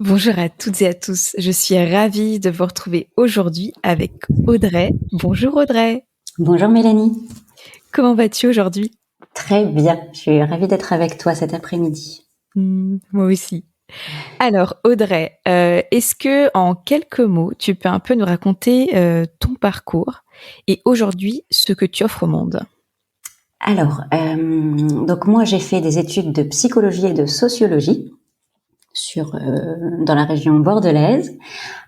Bonjour à toutes et à tous, je suis ravie de vous retrouver aujourd'hui avec Audrey. Bonjour Audrey, Bonjour Mélanie. comment vas-tu aujourd'hui? Très bien, je suis ravie d'être avec toi cet après-midi. Moi aussi. Alors Audrey, est-ce que en quelques mots, tu peux un peu nous raconter ton parcours et aujourd'hui ce que tu offres au monde? Alors, donc moi j'ai fait des études de psychologie et de sociologie dans la région bordelaise.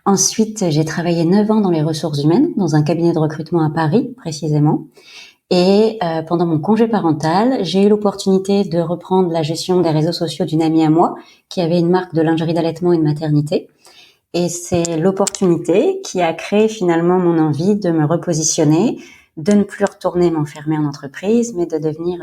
Ensuite, j'ai travaillé 9 ans dans les ressources humaines, dans un cabinet de recrutement à Paris précisément. Et pendant mon congé parental, j'ai eu l'opportunité de reprendre la gestion des réseaux sociaux d'une amie à moi qui avait une marque de lingerie d'allaitement et de maternité. Et c'est l'opportunité qui a créé finalement mon envie de me repositionner, de ne plus retourner m'enfermer en entreprise, mais de devenir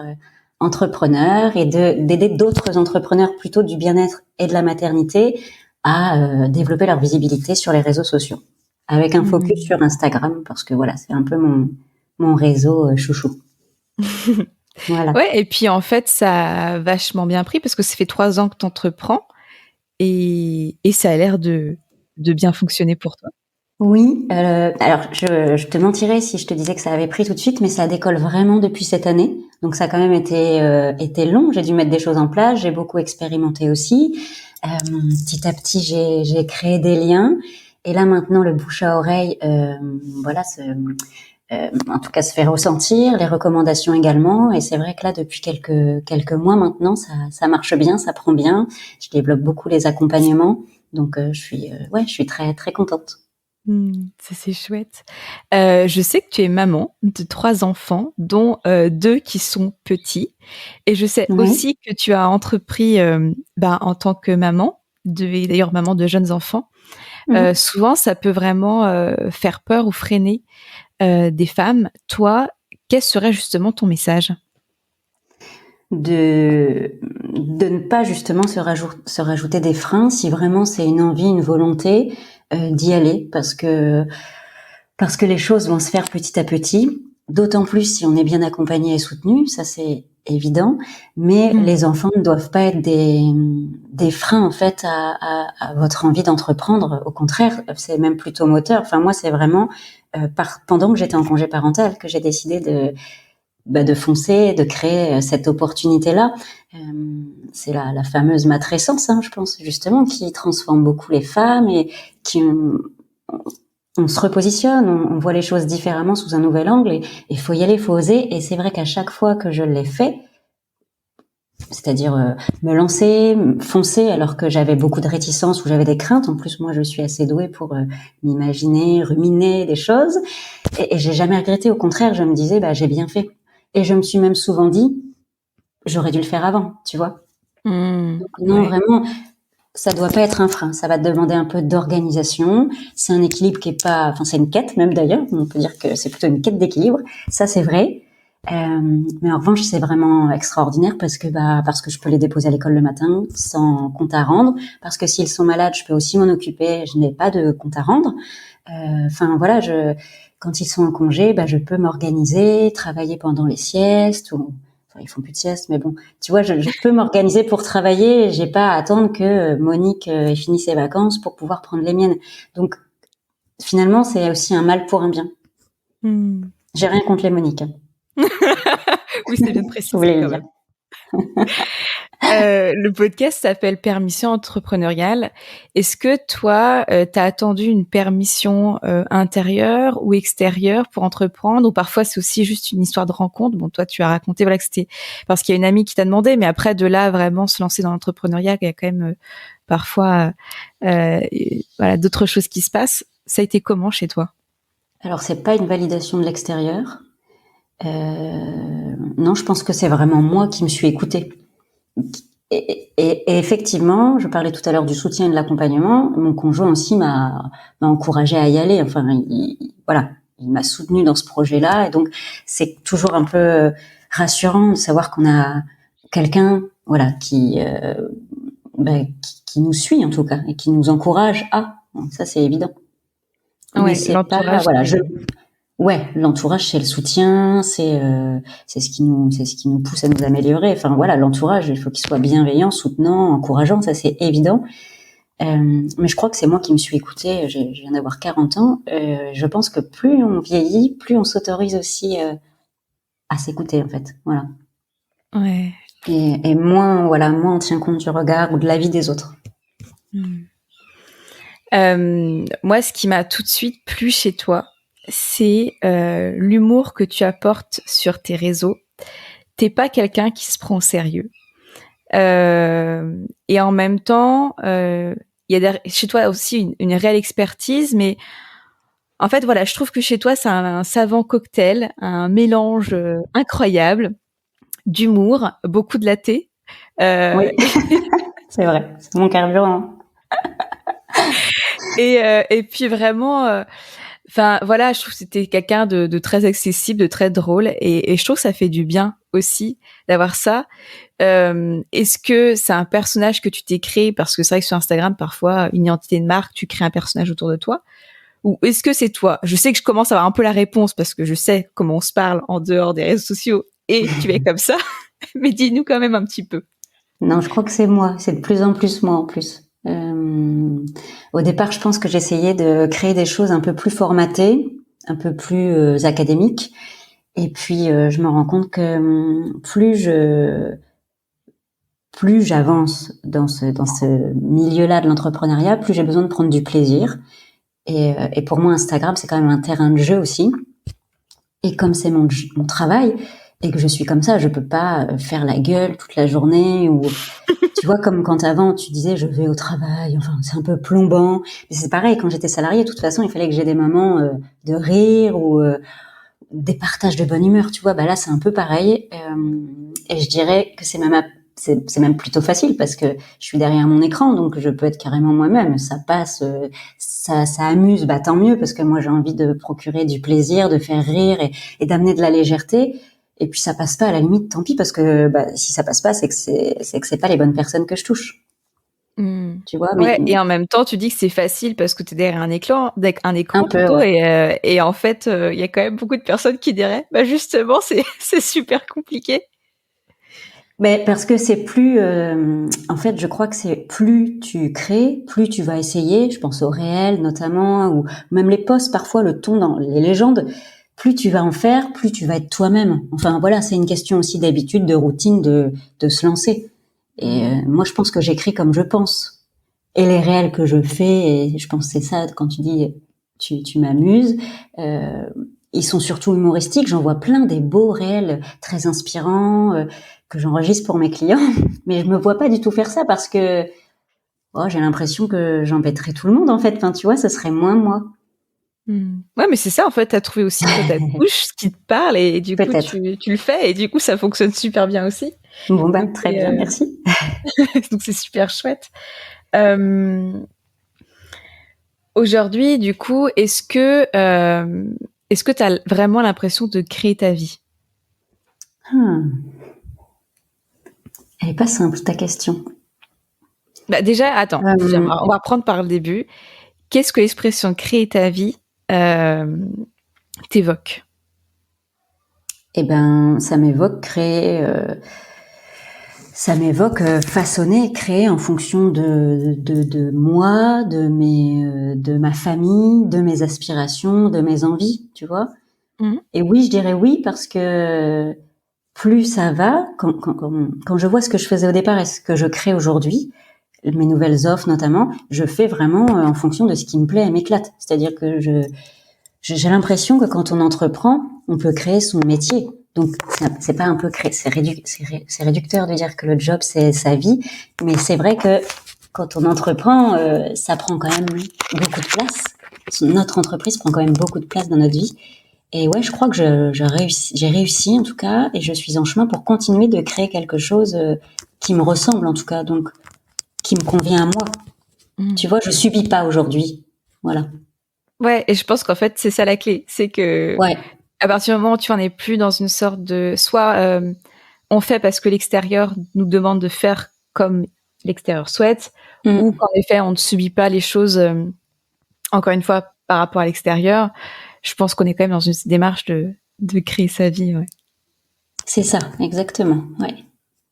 entrepreneur et d'aider d'autres entrepreneurs plutôt du bien-être et de la maternité à développer leur visibilité sur les réseaux sociaux, avec un focus Hmm. sur Instagram parce que voilà, c'est un peu mon réseau chouchou. Voilà. Ouais, et puis en fait, ça a vachement bien pris parce que ça fait 3 ans que tu entreprends et ça a l'air de bien fonctionner pour toi. Oui, alors je te mentirais si je te disais que ça avait pris tout de suite, mais ça décolle vraiment depuis cette année. Donc ça a quand même été long. J'ai dû mettre des choses en place, j'ai beaucoup expérimenté aussi. Petit à petit, j'ai créé des liens. Et là maintenant, le bouche à oreille, voilà, en tout cas, se fait ressentir, les recommandations également. Et c'est vrai que là, depuis quelques mois maintenant, ça marche bien, ça prend bien. Je développe beaucoup les accompagnements, donc je suis très très contente. Ça c'est chouette. Je sais que tu es maman de 3 enfants, dont 2 qui sont petits. Et je sais Oui. aussi que tu as entrepris, en tant que maman, et d'ailleurs maman de jeunes enfants. Mhm. Souvent, ça peut vraiment faire peur ou freiner des femmes. Toi, quel serait justement ton message? De ne pas justement se rajouter des freins si vraiment c'est une envie, une volonté d'y aller parce que les choses vont se faire petit à petit, d'autant plus si on est bien accompagné et soutenu, ça c'est évident, mais Mm. les enfants ne doivent pas être des freins en fait à votre envie d'entreprendre, au contraire, c'est même plutôt moteur. Enfin moi c'est vraiment pendant que j'étais en congé parental que j'ai décidé de foncer, de créer cette opportunité-là. Euh, c'est la fameuse matrescence, hein, je pense, justement, qui transforme beaucoup les femmes et qui on se repositionne, on voit les choses différemment sous un nouvel angle et il faut y aller, il faut oser. Et c'est vrai qu'à chaque fois que je l'ai fait, c'est-à-dire me lancer, foncer, alors que j'avais beaucoup de réticences ou j'avais des craintes. En plus, moi, je suis assez douée pour m'imaginer, ruminer des choses. Et j'ai jamais regretté. Au contraire, je me disais, bah, j'ai bien fait. Et je me suis même souvent dit, j'aurais dû le faire avant, tu vois. Donc non, Ouais. vraiment, ça doit pas être un frein. Ça va te demander un peu d'organisation. C'est un équilibre qui est pas, enfin, c'est une quête même d'ailleurs. On peut dire que c'est plutôt une quête d'équilibre. Ça, c'est vrai. Mais en revanche, c'est vraiment extraordinaire parce que je peux les déposer à l'école le matin sans compte à rendre. Parce que s'ils sont malades, je peux aussi m'en occuper. Je n'ai pas de compte à rendre. Enfin voilà, quand ils sont en congé, bah, je peux m'organiser, travailler pendant les siestes. Enfin, ils font plus de sieste, mais bon, tu vois, je peux m'organiser pour travailler. J'ai pas à attendre que Monique ait fini ses vacances pour pouvoir prendre les miennes. Donc finalement, c'est aussi un mal pour un bien. Mm. J'ai rien contre les Moniques, hein. Oui, c'est bien de Je préciser voulais le quand dire. même. Le podcast s'appelle Permission entrepreneuriale. Est-ce que toi, tu as attendu une permission intérieure ou extérieure pour entreprendre, ou parfois c'est aussi juste une histoire de rencontre? Bon, toi, tu as raconté voilà que c'était parce qu'il y a une amie qui t'a demandé, mais après de là vraiment se lancer dans l'entrepreneuriat, il y a quand même parfois voilà d'autres choses qui se passent. Ça a été comment chez toi? Alors c'est pas une validation de l'extérieur. Non, je pense que c'est vraiment moi qui me suis écoutée. Et effectivement, je parlais tout à l'heure du soutien et de l'accompagnement. Mon conjoint aussi m'a encouragé à y aller. Enfin, voilà, il m'a soutenu dans ce projet-là. Et donc, c'est toujours un peu rassurant de savoir qu'on a quelqu'un, voilà, qui nous suit en tout cas et qui nous encourage à. Donc, ça, c'est évident. Mais Ouais, c'est pas, l'entourage, voilà, c'est ouais, l'entourage, c'est le soutien, c'est ce qui nous pousse à nous améliorer. Enfin voilà, l'entourage, il faut qu'il soit bienveillant, soutenant, encourageant, ça c'est évident. Mais je crois que c'est moi qui me suis écoutée. Je viens d'avoir 40 ans. Je pense que plus on vieillit, plus on s'autorise aussi à s'écouter, en fait. Voilà. Ouais. Et moins, voilà, moins on tient compte du regard ou de l'avis des autres. Moi, ce qui m'a tout de suite plu chez toi, c'est l'humour que tu apportes sur tes réseaux. T'es pas quelqu'un qui se prend au sérieux. Et en même temps, il y a chez toi aussi une réelle expertise, mais en fait, voilà, je trouve que chez toi, c'est un savant cocktail, un mélange incroyable d'humour, beaucoup de latte. Oui, c'est vrai. C'est mon carburant. Et puis vraiment, enfin voilà, je trouve que c'était quelqu'un de très accessible, de très drôle, et je trouve que ça fait du bien aussi d'avoir ça. Est-ce que c'est un personnage que tu t'es créé parce que c'est vrai que sur Instagram parfois une identité de marque, tu crées un personnage autour de toi, ou est-ce que c'est toi? Je sais que je commence à avoir un peu la réponse parce que je sais comment on se parle en dehors des réseaux sociaux et tu es comme ça, mais dis-nous quand même un petit peu. Non, je crois que c'est moi. C'est de plus en plus moi en plus. Au départ, je pense que j'essayais de créer des choses un peu plus formatées, un peu plus académiques. Et puis, je me rends compte que plus j'avance dans ce milieu-là de l'entrepreneuriat, plus j'ai besoin de prendre du plaisir. Et pour moi, Instagram, c'est quand même un terrain de jeu aussi. Et comme c'est mon travail et que je suis comme ça, je peux pas faire la gueule toute la journée ou tu vois, comme quand avant tu disais je vais au travail, enfin c'est un peu plombant. Mais c'est pareil, quand j'étais salariée, de toute façon, il fallait que j'ai des moments de rire ou des partages de bonne humeur. Tu vois, bah là c'est un peu pareil. Et je dirais que c'est même plutôt facile parce que je suis derrière mon écran, donc je peux être carrément moi-même. Ça passe, ça amuse, bah tant mieux parce que moi j'ai envie de procurer du plaisir, de faire rire et d'amener de la légèreté. Et puis ça passe pas, à la limite, tant pis parce que bah, si ça passe pas, c'est que c'est pas les bonnes personnes que je touche. Hmm. Tu vois, mais Ouais, et en même temps, tu dis que c'est facile parce que tu es derrière un un écran peu, plutôt, ouais. et en fait, il y a quand même beaucoup de personnes qui diraient, bah justement, c'est super compliqué. Mais parce que c'est plus, en fait, je crois que c'est plus tu crées, plus tu vas essayer. Je pense au réel notamment, ou même les posts, parfois le ton dans les légendes. Plus tu vas en faire, plus tu vas être toi-même. Enfin voilà, c'est une question aussi d'habitude, de routine, de se lancer. Et Hmm. moi, je pense que j'écris comme je pense. Et les réels que je fais, et je pense que c'est ça quand tu dis tu m'amuses. Euh, Ils sont surtout humoristiques. J'en vois plein des beaux réels très inspirants que j'enregistre pour mes clients. Mais je me vois pas du tout faire ça parce que j'ai l'impression que j'embêterais tout le monde en fait. Enfin, tu vois, ce serait moins moi. Hmm. Ouais, mais c'est ça, en fait, t'as trouvé aussi toi ta touche, ce qui te parle, et du coup, Peut-être. tu le fais, et du coup, ça fonctionne super bien aussi. Bon bah Donc, très bien, merci. donc c'est super chouette. Euh, Aujourd'hui, du coup, est-ce que t'as vraiment l'impression de créer ta vie? Hmm. Elle est pas simple ta question. Bah déjà, attends, Euh, on va reprendre par le début. Qu'est-ce que l'expression créer ta vie euh, t'évoque? eh ben, ça m'évoque façonner, créer en fonction de moi, de ma famille, de mes aspirations, de mes envies, tu vois. Mhm. Et oui, je dirais oui parce que plus ça va, quand je vois ce que je faisais au départ et ce que je crée aujourd'hui, mes nouvelles offres notamment, je fais vraiment en fonction de ce qui me plaît et m'éclate. C'est-à-dire que j'ai l'impression que quand on entreprend, on peut créer son métier. Donc c'est pas un peu créer, c'est réducteur de dire que le job c'est sa vie, mais c'est vrai que quand on entreprend, ça prend quand même beaucoup de place. Notre entreprise prend quand même beaucoup de place dans notre vie. Et ouais, je crois que j'ai réussi en tout cas, et je suis en chemin pour continuer de créer quelque chose qui me ressemble en tout cas, donc qui me convient à moi. Mhm. Tu vois, je subis pas aujourd'hui. Voilà. Ouais, et je pense qu'en fait, c'est ça la clé. C'est que Ouais. à partir du moment où tu en es plus dans une sorte de... Soit on fait parce que l'extérieur nous demande de faire comme l'extérieur souhaite, ou Mm. qu'en effet, on ne subit pas les choses, encore une fois, par rapport à l'extérieur. Je pense qu'on est quand même dans une démarche de créer sa vie. Ouais. C'est ça, exactement. Ouais.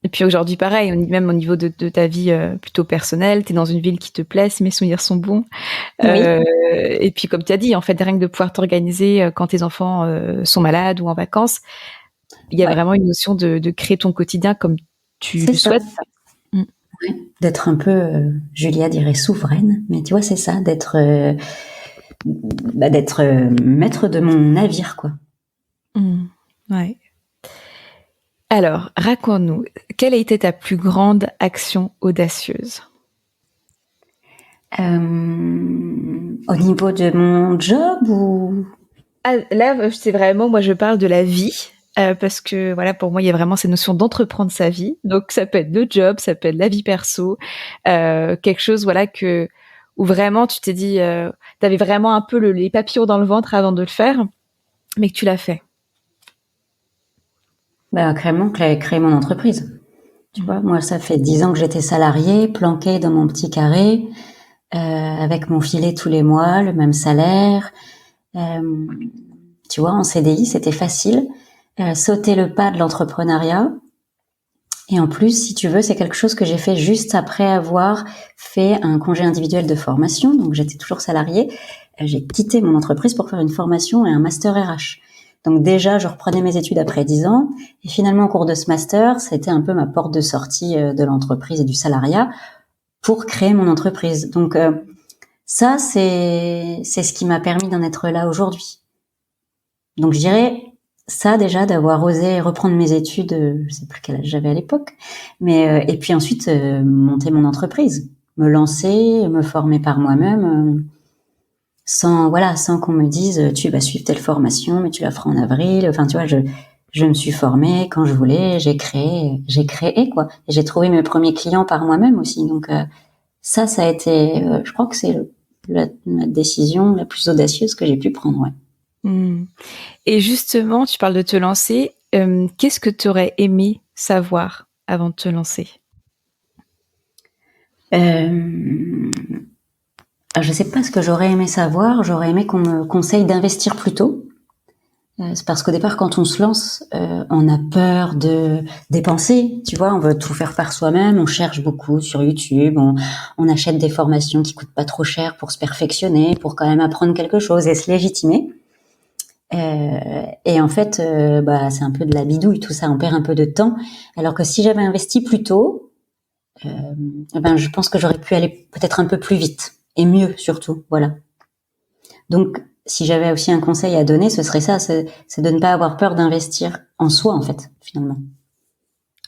Et puis aujourd'hui, pareil, même au niveau de ta vie plutôt personnelle, t'es dans une ville qui te plaît, si mes souvenirs sont bons. Oui, Et puis comme tu as dit, en fait, rien que de pouvoir t'organiser quand tes enfants sont malades ou en vacances, il y a ouais, vraiment une notion de créer ton quotidien comme tu c'est le ça. souhaites. Mm. Ouais. D'être un peu, Julia dirait souveraine, mais tu vois, c'est ça, d'être maître de mon navire, quoi. Mm. Ouais. Alors, raconte-nous, quelle a été ta plus grande action audacieuse? Au niveau de mon job ou... Ah, là, c'est vraiment, moi, je parle de la vie. Parce que voilà, pour moi, il y a vraiment cette notion d'entreprendre sa vie. Donc, ça peut être le job, ça peut être la vie perso, quelque chose, voilà, où vraiment tu t'es dit, t'avais vraiment un peu les papillons dans le ventre avant de le faire, mais que tu l'as fait. Bah, carrément, créer mon entreprise. Tu Mm. vois, moi, ça fait 10 ans que j'étais salariée, planquée dans mon petit carré, avec mon filet tous les mois, le même salaire. Euh, Tu vois, en CDI, c'était facile. Sauter le pas de l'entrepreneuriat. Et en plus, si tu veux, c'est quelque chose que j'ai fait juste après avoir fait un congé individuel de formation. Donc, j'étais toujours salariée. J'ai quitté mon entreprise pour faire une formation et un master RH. Donc déjà, je reprenais mes études après 10 ans. Et finalement, au cours de ce master, c'était un peu ma porte de sortie de l'entreprise et du salariat pour créer mon entreprise. Donc ça, c'est ce qui m'a permis d'en être là aujourd'hui. Donc je dirais ça déjà d'avoir osé reprendre mes études, je sais plus quel âge j'avais à l'époque, mais et puis ensuite monter mon entreprise, me lancer, me former par moi-même, sans qu'on me dise tu vas suivre telle formation, mais tu la feras en avril. Enfin tu vois, je me suis formée quand je voulais, j'ai créé quoi. Et j'ai trouvé mes premiers clients par moi-même aussi. Donc ça a été, je crois que c'est la décision la plus audacieuse que j'ai pu prendre. Ouais. Mm. Et justement, tu parles de te lancer. Qu'est-ce que tu aurais aimé savoir avant de te lancer? Euh, je sais pas ce que j'aurais aimé savoir. J'aurais aimé qu'on me conseille d'investir plus tôt. C'est parce qu'au départ, quand on se lance, on a peur de dépenser. Tu vois, on veut tout faire par soi-même. On cherche beaucoup sur YouTube. On achète des formations qui coûtent pas trop cher pour se perfectionner, pour quand même apprendre quelque chose et se légitimer. Et en fait, bah, c'est un peu de la bidouille. Tout ça, on perd un peu de temps. Alors que si j'avais investi plus tôt, ben, je pense que j'aurais pu aller peut-être un peu plus vite et mieux surtout. Voilà. Donc, si j'avais aussi un conseil à donner, ce serait ça, c'est de ne pas avoir peur d'investir en soi, en fait, finalement.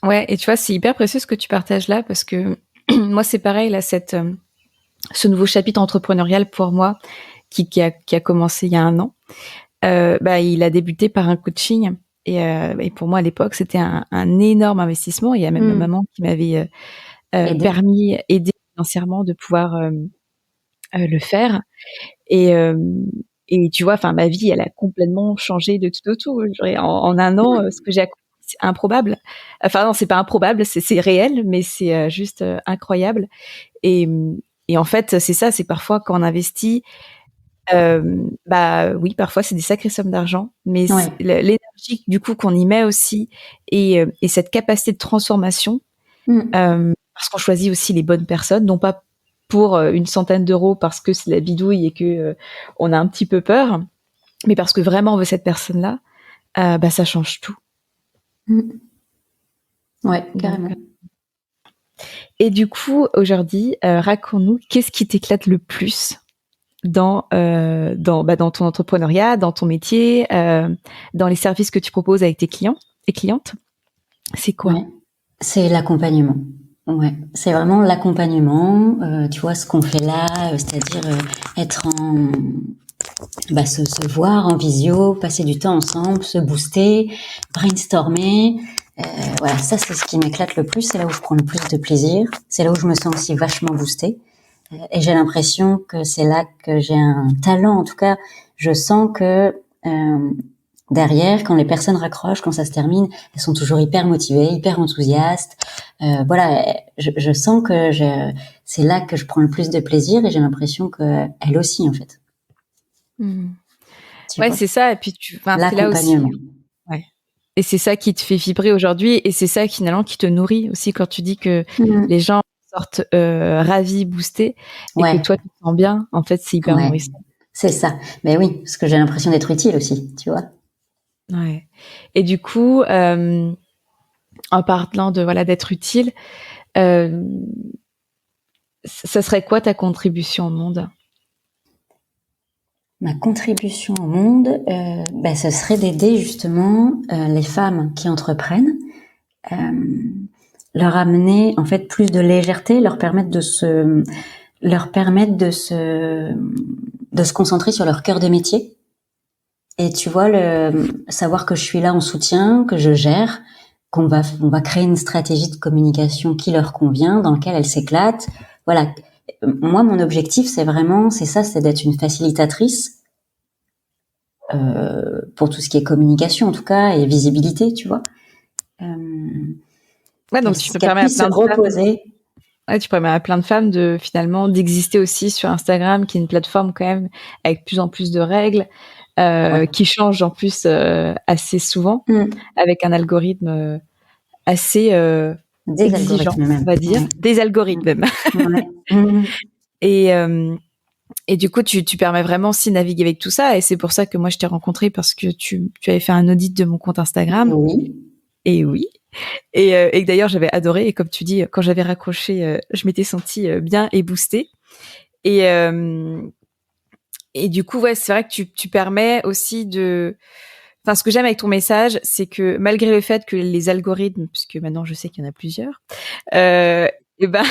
Ouais, et tu vois, c'est hyper précieux ce que tu partages là parce que moi, c'est pareil, là, ce nouveau chapitre entrepreneurial pour moi qui a commencé il y a un an. Bah, il a débuté par un coaching et pour moi à l'époque c'était un énorme investissement. Il y a même ma maman qui m'avait Aider. aidé financièrement de pouvoir le faire et et tu vois, enfin ma vie elle a complètement changé de tout au tout. En un an, ce que j'ai accompli, c'est improbable. Enfin non, c'est pas improbable, c'est réel, mais c'est juste incroyable. Et, et en fait, c'est ça, c'est parfois quand on investit, bah oui, parfois c'est des sacrées sommes d'argent, mais Ouais. l'énergie du coup qu'on y met aussi et cette capacité de transformation, Mm. parce qu'on choisit aussi les bonnes personnes, non pas pour une centaine d'euros parce que c'est la bidouille et que on a un petit peu peur, mais parce que vraiment on veut cette personne-là, bah ça change tout. Mm. Ouais, Donc, carrément. et du coup aujourd'hui, raconte-nous qu'est-ce qui t'éclate le plus dans ton entrepreneuriat, dans ton métier, dans les services que tu proposes avec tes clients et clientes, c'est quoi? Ouais. C'est l'accompagnement. Ouais, c'est vraiment l'accompagnement. Tu vois ce qu'on fait là, c'est-à-dire être en, bah, se voir en visio, passer du temps ensemble, se booster, brainstormer. Voilà, ça c'est ce qui m'éclate le plus. C'est là où je prends le plus de plaisir. C'est là où je me sens aussi vachement boostée. Et j'ai l'impression que c'est là que j'ai un talent. En tout cas, je sens que derrière, quand les personnes raccrochent, quand ça se termine, elles sont toujours hyper motivées, hyper enthousiastes. Voilà, je sens que c'est là que je prends le plus de plaisir et j'ai l'impression que elle aussi, en fait. Mmh. Tu Ouais, vois, c'est ça et puis enfin, c'est là aussi l'accompagnement. ouais. Et c'est ça qui te fait vibrer aujourd'hui, et c'est ça finalement qui te nourrit aussi quand tu dis que les gens sortent ravis, boostés, et que Ouais, toi tu te sens bien. En fait, c'est hyper ouais, nourrissant. c'est ça. Mais oui, parce que j'ai l'impression d'être utile aussi, tu vois. Ouais. Et du coup, en parlant de voilà d'être utile, euh, ça serait quoi ta contribution au monde? Ma contribution au monde, ce serait d'aider justement les femmes qui entreprennent, euh, leur amener en fait plus de légèreté, leur permettre de se concentrer sur leur cœur de métier. Et tu vois, savoir que je suis là en soutien, que je gère, on va créer une stratégie de communication qui leur convient, dans laquelle elles s'éclatent. Voilà. Moi, mon objectif, c'est ça, c'est d'être une facilitatrice pour tout ce qui est communication en tout cas et visibilité, tu vois. Ouais, donc tu peux Qu'elles permettre à puissent se plein de femmes. reposer. Ouais, tu permets à plein de femmes de finalement d'exister aussi sur Instagram, qui est une plateforme quand même avec de plus en plus de règles, Ouais. qui change en plus assez souvent, avec un algorithme assez Des exigeant, algorithmes on même. va dire, Ouais. des algorithmes même. Ouais. Et et du coup, tu permets vraiment aussi de naviguer avec tout ça. Et c'est pour ça que moi je t'ai rencontré, parce que tu avais fait un audit de mon compte Instagram. Oui. Et oui. Et que d'ailleurs j'avais adoré. Et comme tu dis, quand j'avais raccroché, je m'étais sentie bien et boostée. Et et du coup, ouais, c'est vrai que tu permets aussi de. Enfin, ce que j'aime avec ton message, c'est que malgré le fait que les algorithmes, puisque maintenant je sais qu'il y en a plusieurs, et ben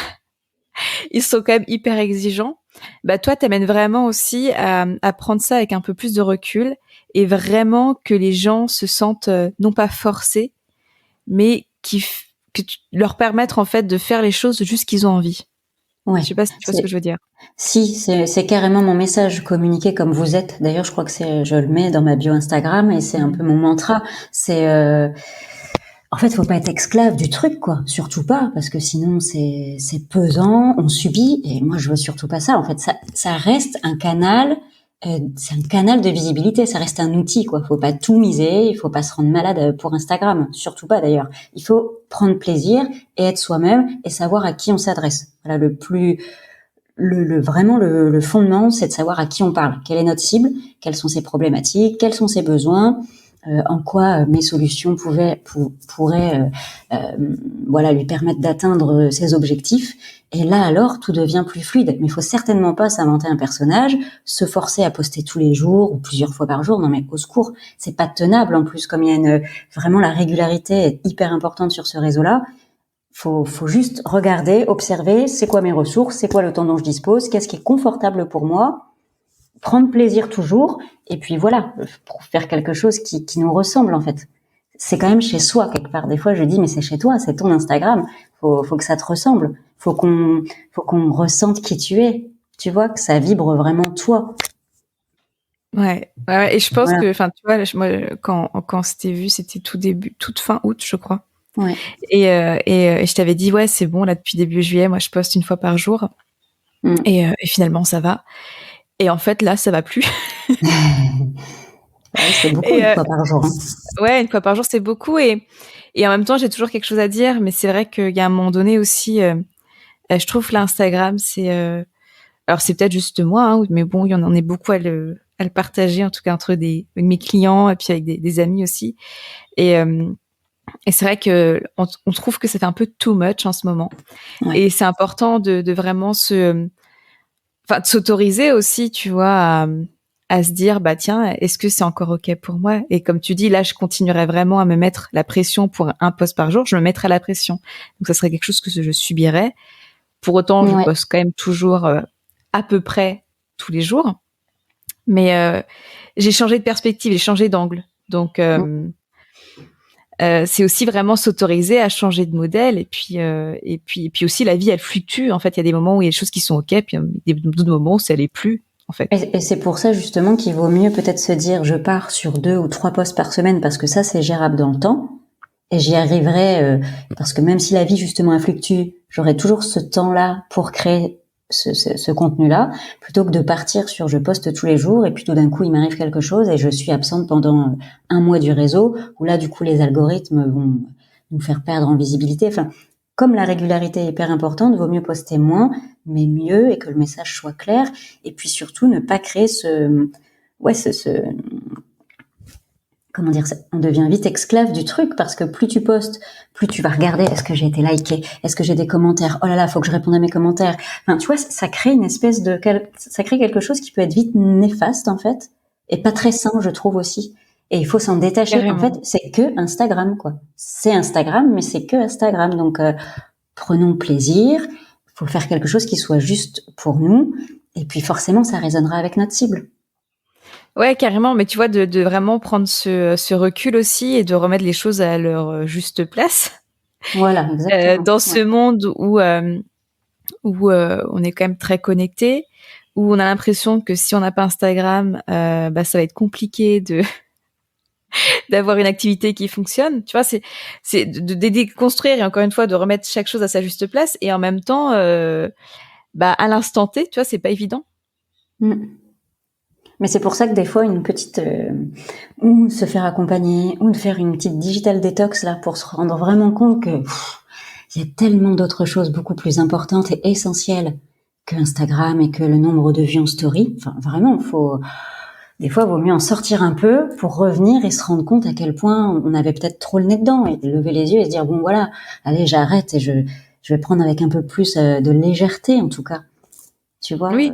ils sont quand même hyper exigeants. Bah toi, t'amènes vraiment aussi à prendre ça avec un peu plus de recul, et vraiment que les gens se sentent non pas forcés, mais que tu leur permettre en fait de faire les choses juste qu'ils ont envie. Ouais. Je sais pas si tu vois ce que je veux dire. Si, c'est carrément mon message, communiquer comme vous êtes. D'ailleurs, je crois que je le mets dans ma bio Instagram et c'est un peu mon mantra. C'est, en fait, faut pas être esclave du truc, quoi. Surtout pas, parce que sinon c'est pesant, on subit. Et moi, je veux surtout pas ça. En fait, ça reste un canal. C'est un canal de visibilité. Ça reste un outil, quoi. Faut pas tout miser. Il faut pas se rendre malade pour Instagram. Surtout pas, d'ailleurs. Il faut prendre plaisir et être soi-même et savoir à qui on s'adresse. Voilà, vraiment le fondement, c'est de savoir à qui on parle, quelle est notre cible, quelles sont ses problématiques, quels sont ses besoins, en quoi mes solutions pourraient voilà, lui permettre d'atteindre ses objectifs. Et là alors, tout devient plus fluide. Mais il faut certainement pas s'inventer un personnage, se forcer à poster tous les jours ou plusieurs fois par jour. Non mais au secours, c'est pas tenable en plus. Comme il y a vraiment la régularité est hyper importante sur ce réseau-là. Faut juste regarder, observer, c'est quoi mes ressources, c'est quoi le temps dont je dispose, qu'est-ce qui est confortable pour moi, prendre plaisir toujours, et puis voilà, pour faire quelque chose qui nous ressemble en fait. C'est quand même chez soi quelque part. Des fois, je dis mais c'est chez toi, c'est ton Instagram. Faut que ça te ressemble. Faut qu'on ressente qui tu es. Tu vois que ça vibre vraiment toi. Ouais, ouais, et je pense Voilà. que, enfin, tu vois, moi, quand c'était vu, c'était tout début, toute fin août, je crois. Ouais. Et je t'avais dit, ouais, c'est bon, là, depuis début juillet, moi, je poste une fois par jour. Mm. Et finalement, ça va. Et en fait, là, ça va plus. Ouais, c'est beaucoup Et une fois par jour. Hein. ouais, une fois par jour, c'est beaucoup. Et en même temps, j'ai toujours quelque chose à dire. Mais c'est vrai qu'il y a un moment donné aussi, je trouve que l'Instagram, alors c'est peut-être juste moi, hein, mais bon, il y en a beaucoup à le partager, en tout cas entre mes clients et puis avec des amis aussi. Et, euh, et c'est vrai que on trouve que ça fait un peu too much en ce moment. Ouais. Et c'est important de vraiment enfin, de s'autoriser aussi, tu vois, à se dire, bah tiens, est-ce que c'est encore ok pour moi? Et comme tu dis, là, je continuerais vraiment à me mettre la pression pour un post par jour. Je me mettrais la pression. Donc, ça serait quelque chose que je subirais. Pour autant, je Ouais. poste quand même toujours à peu près tous les jours. Mais j'ai changé de perspective, j'ai changé d'angle. Donc, c'est aussi vraiment s'autoriser à changer de modèle. Et puis aussi, la vie, elle fluctue. En fait, il y a des moments où il y a des choses qui sont ok, puis il y a d'autres moments où ça l'est plus, en fait. Et c'est pour ça justement qu'il vaut mieux peut-être se dire je pars sur 2 ou 3 posts par semaine parce que ça c'est gérable dans le temps et j'y arriverai parce que même si la vie justement elle fluctue, j'aurai toujours ce temps-là pour créer ce contenu-là, plutôt que de partir sur je poste tous les jours et puis tout d'un coup il m'arrive quelque chose et je suis absente pendant un mois du réseau, où là du coup les algorithmes vont nous faire perdre en visibilité. Enfin, comme la régularité est hyper importante, vaut mieux poster moins, mais mieux, et que le message soit clair. Et puis surtout ne pas créer comment dire, on devient vite esclave du truc, parce que plus tu postes, plus tu vas regarder, est-ce que j'ai été liké, est-ce que j'ai des commentaires, oh là là, faut que je réponde à mes commentaires. Enfin, tu vois, ça crée une espèce ça crée quelque chose qui peut être vite néfaste, en fait, et pas très sain, je trouve aussi. Et il faut s'en détacher. En fait, Carrément. c'est que Instagram, quoi. C'est Instagram, mais c'est que Instagram. Donc, prenons plaisir. Il faut faire quelque chose qui soit juste pour nous. Et puis, forcément, ça résonnera avec notre cible. Ouais, carrément. Mais tu vois, de vraiment prendre ce recul aussi et de remettre les choses à leur juste place. Voilà, exactement. Dans Ouais. ce monde où on est quand même très connecté, où on a l'impression que si on n'a pas Instagram, bah ça va être compliqué de d'avoir une activité qui fonctionne. Tu vois, c'est de déconstruire et encore une fois de remettre chaque chose à sa juste place et en même temps, bah à l'instant T, tu vois, c'est pas évident. Mm. Mais c'est pour ça que des fois, une petite, ou se faire accompagner, ou de faire une petite digital détox là, pour se rendre vraiment compte que il y a tellement d'autres choses beaucoup plus importantes et essentielles que Instagram et que le nombre de vues en story. Enfin, vraiment, des fois, il vaut mieux en sortir un peu pour revenir et se rendre compte à quel point on avait peut-être trop le nez dedans, et lever les yeux et se dire bon voilà, allez, j'arrête et je vais prendre avec un peu plus de légèreté, en tout cas. Tu vois? Oui.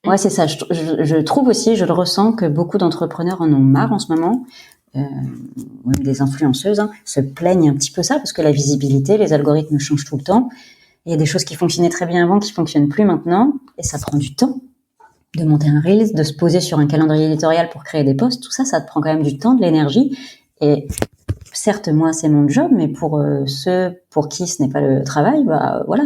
Ouais, c'est ça. Je trouve aussi, je le ressens, que beaucoup d'entrepreneurs en ont marre en ce moment. Même des influenceuses, hein, se plaignent un petit peu ça, parce que la visibilité, les algorithmes changent tout le temps. Il y a des choses qui fonctionnaient très bien avant qui fonctionnent plus maintenant, et ça prend du temps de monter un Reels, de se poser sur un calendrier éditorial pour créer des posts. Tout ça, ça te prend quand même du temps, de l'énergie. Et certes, moi, c'est mon job, mais pour ceux pour qui ce n'est pas le travail, bah voilà,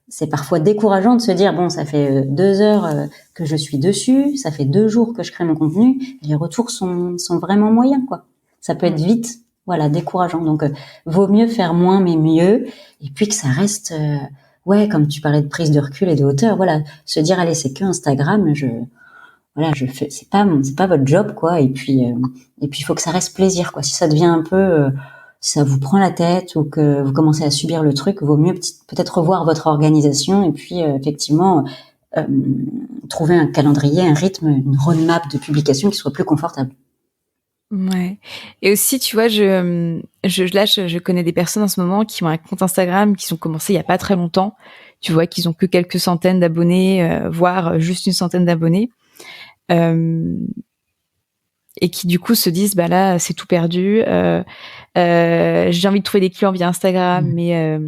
c'est parfois décourageant de se dire bon, ça fait 2 heures que je suis dessus, ça fait 2 jours que je crée mon contenu, et les retours sont vraiment moyens, quoi. Ça peut être vite, voilà, décourageant. Donc, vaut mieux faire moins mais mieux, et puis que ça reste, ouais, comme tu parlais de prise de recul et de hauteur, voilà, se dire allez, c'est que Instagram, voilà, je fais, c'est pas votre job, quoi. Et puis il faut que ça reste plaisir, quoi. Si ça devient un peu, si ça vous prend la tête ou que vous commencez à subir le truc, vaut mieux peut-être revoir votre organisation et puis effectivement euh, trouver un calendrier, un rythme, une roadmap de publication qui soit plus confortable. Ouais. Et aussi, tu vois, je connais des personnes en ce moment qui ont un compte Instagram, qui ont commencé il y a pas très longtemps. Tu vois, qu'ils ont que quelques centaines d'abonnés, voire juste une centaine d'abonnés. Euh, et qui du coup se disent bah là c'est tout perdu, j'ai envie de trouver des clients via Instagram mais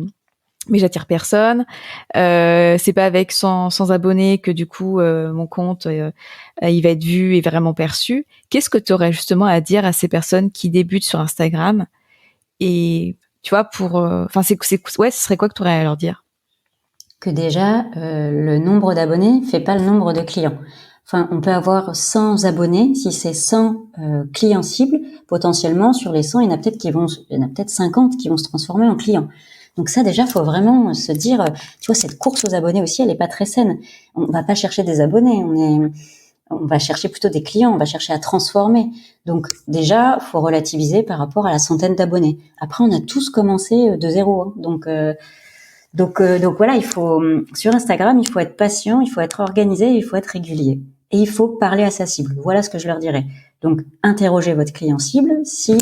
j'attire personne, c'est pas avec 100 abonnés que du coup mon compte il va être vu et vraiment perçu. Qu'est-ce que tu aurais justement à dire à ces personnes qui débutent sur Instagram et tu vois pour enfin ouais, ce serait quoi que tu aurais à leur dire? Que déjà, le nombre d'abonnés fait pas le nombre de clients. Enfin, on peut avoir 100 abonnés, si c'est 100 clients cibles, potentiellement sur les 100, il y en a peut-être 50 qui vont se transformer en clients. Donc ça, déjà, faut vraiment se dire, tu vois, cette course aux abonnés aussi, elle est pas très saine. On va pas chercher des abonnés, on va chercher plutôt des clients, on va chercher à transformer. Donc déjà, faut relativiser par rapport à la centaine d'abonnés. Après, on a tous commencé de zéro, hein. Donc voilà, sur Instagram, il faut être patient, il faut être organisé, il faut être régulier. Et il faut parler à sa cible. Voilà ce que je leur dirais. Donc, interrogez votre client cible. Si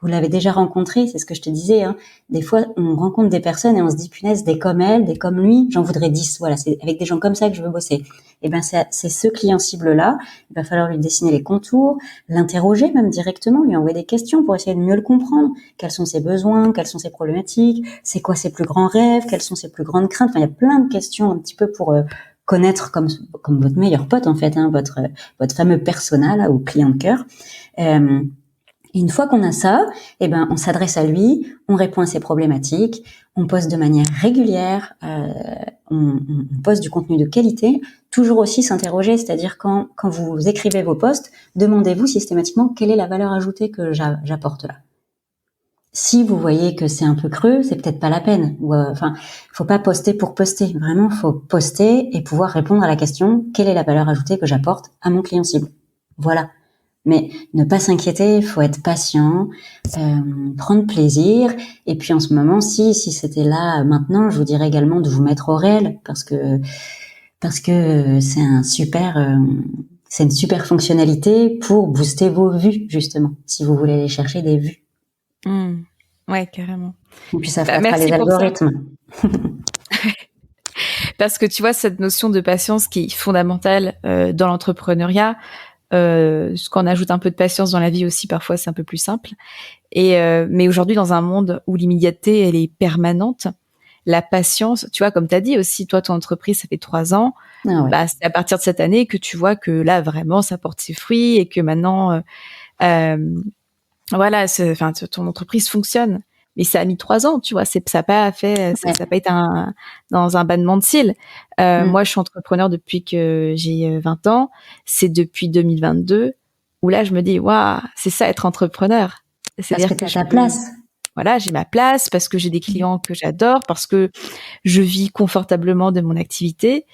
vous l'avez déjà rencontré, c'est ce que je te disais, hein, des fois, on rencontre des personnes et on se dit, punaise, des comme elle, des comme lui, j'en voudrais 10. Voilà, c'est avec des gens comme ça que je veux bosser. Et ben, c'est ce client cible-là. Il va falloir lui dessiner les contours, l'interroger même directement, lui envoyer des questions pour essayer de mieux le comprendre. Quels sont ses besoins, quelles sont ses problématiques, c'est quoi ses plus grands rêves, quelles sont ses plus grandes craintes. Enfin, il y a plein de questions un petit peu pour connaître comme votre meilleur pote, en fait, hein, votre fameux persona, là, ou client de cœur. Et une fois qu'on a ça, eh ben, on s'adresse à lui, on répond à ses problématiques, on poste de manière régulière, on poste du contenu de qualité, toujours aussi s'interroger, c'est-à-dire quand vous écrivez vos posts, demandez-vous systématiquement quelle est la valeur ajoutée que j'apporte là. Si vous voyez que c'est un peu creux, c'est peut-être pas la peine. Ou enfin, faut pas poster pour poster. Vraiment, faut poster et pouvoir répondre à la question quelle est la valeur ajoutée que j'apporte à mon client cible. Voilà. Mais ne pas s'inquiéter, il faut être patient, prendre plaisir. Et puis en ce moment, si c'était là maintenant, je vous dirais également de vous mettre au réel parce que c'est une super fonctionnalité pour booster vos vues justement, si vous voulez aller chercher des vues. Ouais, carrément. Et puis ça flattera Merci les pour ça. algorithmes. Parce que tu vois, cette notion de patience qui est fondamentale dans l'entrepreneuriat, ce qu'on ajoute un peu de patience dans la vie aussi, parfois c'est un peu plus simple. Mais aujourd'hui, dans un monde où l'immédiateté, elle est permanente, la patience, tu vois, comme tu as dit aussi, toi, ton entreprise, ça fait 3 ans. Ah ouais. Bah, c'est à partir de cette année que tu vois que là, vraiment, ça porte ses fruits et que maintenant, voilà, ton entreprise fonctionne. Mais ça a mis 3 ans, tu vois. Ça n'a pas fait, ça Ouais. n'a pas été dans un battement de cils. Mm. Moi, je suis entrepreneur depuis que j'ai 20 ans. C'est depuis 2022 où là, je me dis, waouh, c'est ça être entrepreneur. Parce que C'est-à-dire tu que as ta place. voilà, j'ai ma place parce que j'ai des clients que j'adore, parce que je vis confortablement de mon activité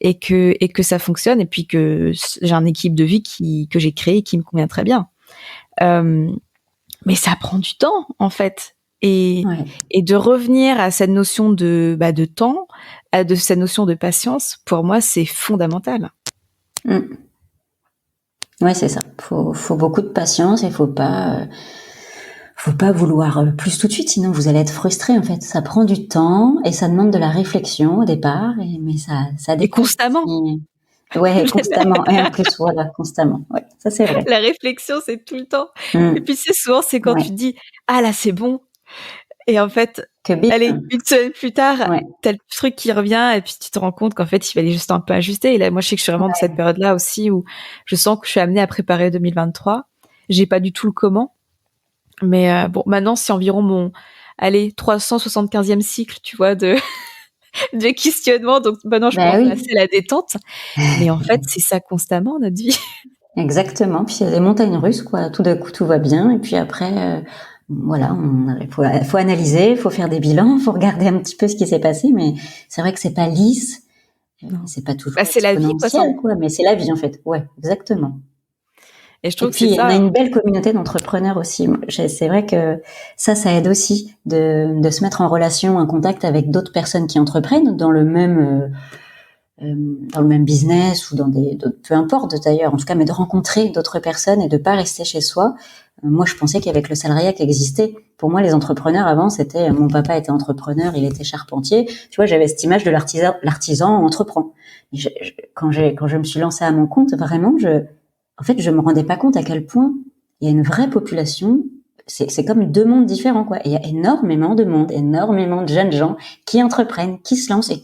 et que ça fonctionne et puis que j'ai une équipe de vie que j'ai créée qui me convient très bien. Mais ça prend du temps en fait. Ouais. Et de revenir à cette notion de temps, de cette notion de patience, pour moi, c'est fondamental. Mm. Ouais, c'est ça. Faut beaucoup de patience et faut pas vouloir plus tout de suite, sinon vous allez être frustré en fait. Ça prend du temps et ça demande de la réflexion au départ, mais ça Et découle. constamment. Ouais, constamment. Et en plus, voilà, constamment. Ouais, ça c'est vrai. La réflexion, c'est tout le temps. Et Mm. puis c'est souvent, c'est quand Ouais. tu te dis, ah là, c'est bon. Et en fait, Que bim. allez, une semaine plus tard, Ouais. t'as le truc qui revient et puis tu te rends compte qu'en fait, il fallait juste un peu ajuster. Et là, moi, je sais que je suis vraiment dans cette période-là aussi où je sens que je suis amenée à préparer 2023. J'ai pas du tout le comment. Mais bon, maintenant, c'est environ mon, allez, 375e cycle, tu vois, de questionnement. Donc maintenant, je Bah commence à oui. passer à la détente. Mais en fait, c'est ça constamment, notre vie. Exactement. Puis il y a des montagnes russes, quoi. Tout d'un coup, tout va bien. Et puis après, voilà, faut analyser, faut faire des bilans, faut regarder un petit peu ce qui s'est passé. Mais c'est vrai que c'est pas lisse, Non. c'est pas toujours Bah, c'est la vie, quoi. exponentiel, quoi. Mais c'est la vie, en fait. Ouais, exactement. Et je Et trouve que c'est puis, on a ça. une belle communauté d'entrepreneurs aussi. C'est vrai que ça aide aussi de se mettre en relation, en contact avec d'autres personnes qui entreprennent dans le même business ou peu importe d'ailleurs, en tout cas, mais de rencontrer d'autres personnes et de pas rester chez soi. Moi, je pensais qu'avec le salariat qui existait, pour moi, les entrepreneurs avant, c'était, mon papa était entrepreneur, il était charpentier. Tu vois, j'avais cette image de l'artisan entreprend. Quand je me suis lancée à mon compte, vraiment, en fait, je me rendais pas compte à quel point il y a une vraie population. C'est comme deux mondes différents, quoi. Et il y a énormément de monde, énormément de jeunes gens qui entreprennent, qui se lancent et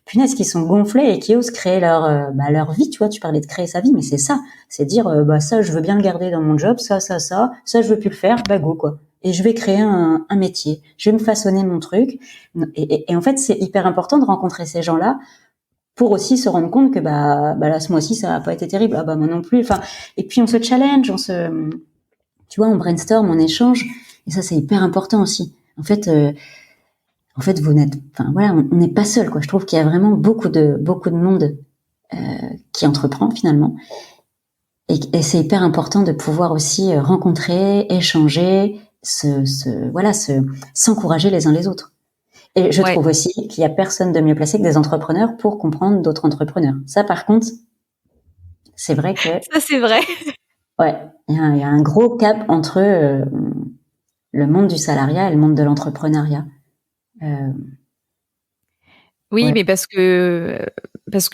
punaise, qui sont gonflés et qui osent créer leur vie, tu vois. Tu parlais de créer sa vie, mais c'est ça. C'est dire, ça, je veux bien le garder dans mon job, ça, je veux plus le faire, bah go, quoi. Et je vais créer un métier. Je vais me façonner mon truc. Et en fait, c'est hyper important de rencontrer ces gens-là pour aussi se rendre compte que là ce mois-ci ça a pas été terrible, ah bah moi non plus, enfin, et puis on se challenge, tu vois, on brainstorm, on échange, et ça c'est hyper important aussi. En fait vous n'êtes, enfin voilà, on n'est pas seul, quoi. Je trouve qu'il y a vraiment beaucoup de monde qui entreprend finalement, et c'est hyper important de pouvoir aussi rencontrer, échanger, s'encourager les uns les autres. Et je Ouais. trouve aussi qu'il y a personne de mieux placé que des entrepreneurs pour comprendre d'autres entrepreneurs. Ça, par contre, c'est vrai que, Ça, c'est vrai. ouais, il y a un gros cap entre le monde du salariat et le monde de l'entrepreneuriat. Euh, Oui, ouais, mais parce que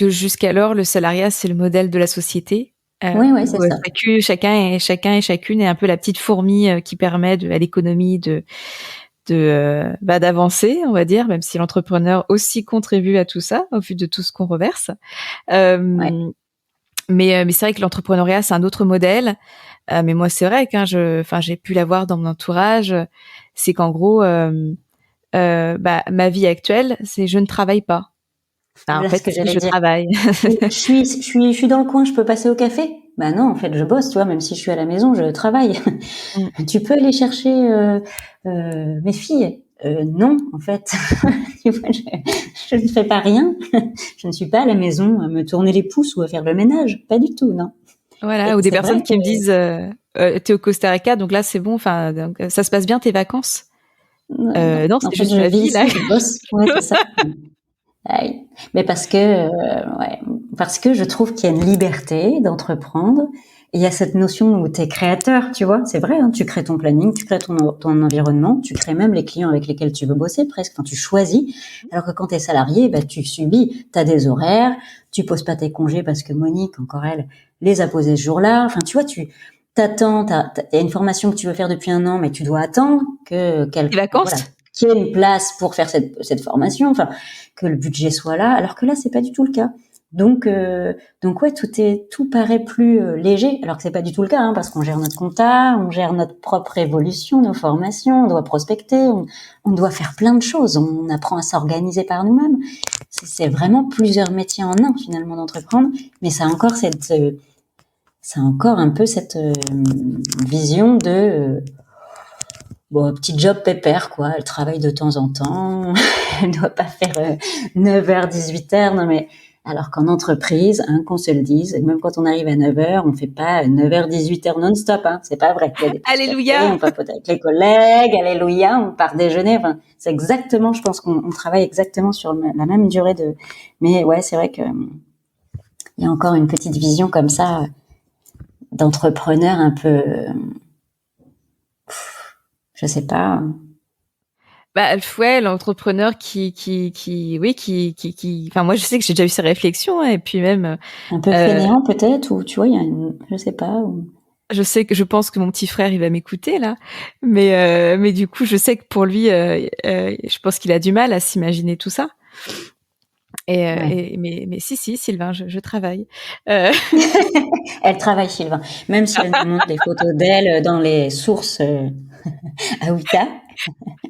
jusqu'alors, le salariat, c'est le modèle de la société, ouais, c'est où ça. chacun et chacune est un peu la petite fourmi qui permet à l'économie d'avancer, on va dire, même si l'entrepreneur aussi contribue à tout ça, au vu de tout ce qu'on reverse. Ouais, Mais c'est vrai que l'entrepreneuriat, c'est un autre modèle. Mais moi, c'est vrai que j'ai pu l'avoir dans mon entourage. C'est qu'en gros, ma vie actuelle, c'est je ne travaille pas. Enfin, en voilà ce fait, que si j'allais je dire. travaille. Je suis dans le coin, je peux passer au café. Bah non, en fait, je bosse, tu vois, même si je suis à la maison, je travaille. Tu peux aller chercher mes filles. Non, en fait, tu vois, je ne fais pas rien. Je ne suis pas à la maison à me tourner les pouces ou à faire le ménage, pas du tout, non. Voilà, Et ou des c'est vrai personnes que qui me disent t'es au Costa Rica, donc là c'est bon, enfin donc, ça se passe bien tes vacances? non, Non, en c'est fait, juste je ma vis vie là. ici, je bosse. Ouais, c'est ça. Aïe. Mais parce que, ouais, parce que je trouve qu'il y a une liberté d'entreprendre. Et il y a cette notion où tu es créateur, tu vois, c'est vrai, hein, tu crées ton planning, tu crées ton environnement, tu crées même les clients avec lesquels tu veux bosser presque, enfin, tu choisis. Alors que quand tu es salarié, bah, tu subis, tu as des horaires, tu poses pas tes congés parce que Monique, encore elle, les a posés ce jour-là. Enfin, tu vois, tu t'attends, y a une formation que tu veux faire depuis un an, mais tu dois attendre Les voilà, vacances? qu'il y ait une place pour faire cette formation, enfin, que le budget soit là, alors que là, c'est pas du tout le cas. Donc ouais, tout paraît plus léger, alors que c'est pas du tout le cas, hein, parce qu'on gère notre compta, on gère notre propre évolution, nos formations, on doit prospecter, on doit faire plein de choses, on apprend à s'organiser par nous-mêmes. C'est vraiment plusieurs métiers en un finalement d'entreprendre, mais ça a encore un peu cette vision de bon, petit job pépère, quoi. Elle travaille de temps en temps. Elle doit pas faire 9h, 18h. Non, mais, alors qu'en entreprise, hein, qu'on se le dise, même quand on arrive à 9h, on fait pas 9h, 18h non-stop, hein. C'est pas vrai. Il y a des pauses café, Alléluia. on papote avec les collègues, alléluia, on part déjeuner. Enfin, c'est exactement, je pense qu'on travaille exactement sur la même durée de, mais ouais, c'est vrai que, il y a encore une petite vision comme ça, d'entrepreneur un peu, je sais pas, Bah ouais, l'entrepreneur oui, enfin moi je sais que j'ai déjà eu ces réflexions hein, et puis même un peu euh, fainéant peut-être, ou tu vois, il y a je sais pas. je pense que mon petit frère il va m'écouter là, mais du coup je sais que pour lui, je pense qu'il a du mal à s'imaginer tout ça. Ouais. Mais si Sylvain, je travaille. Euh, Elle travaille, Sylvain. Même si elle nous montre des photos d'elle dans les sources à Ouita,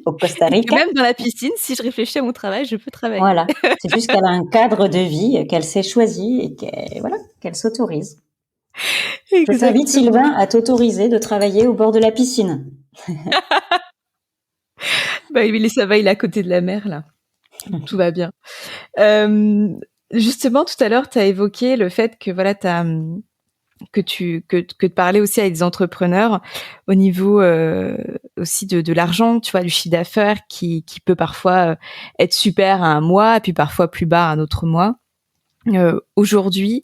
au Costa et que Rica. même dans la piscine, si je réfléchis à mon travail, je peux travailler. Voilà. C'est juste qu'elle a un cadre de vie qu'elle s'est choisi et qu'elle s'autorise. Je t'invite, Exactement. Sylvain, à t'autoriser de travailler au bord de la piscine. Bah, ça va, il est à côté de la mer là. Donc, tout va bien. Euh, Justement, tout à l'heure, tu as évoqué le fait que voilà, que de parler aussi avec des entrepreneurs au niveau aussi de l'argent, tu vois, du chiffre d'affaires qui peut parfois être super à un mois, puis parfois plus bas à un autre mois. Aujourd'hui,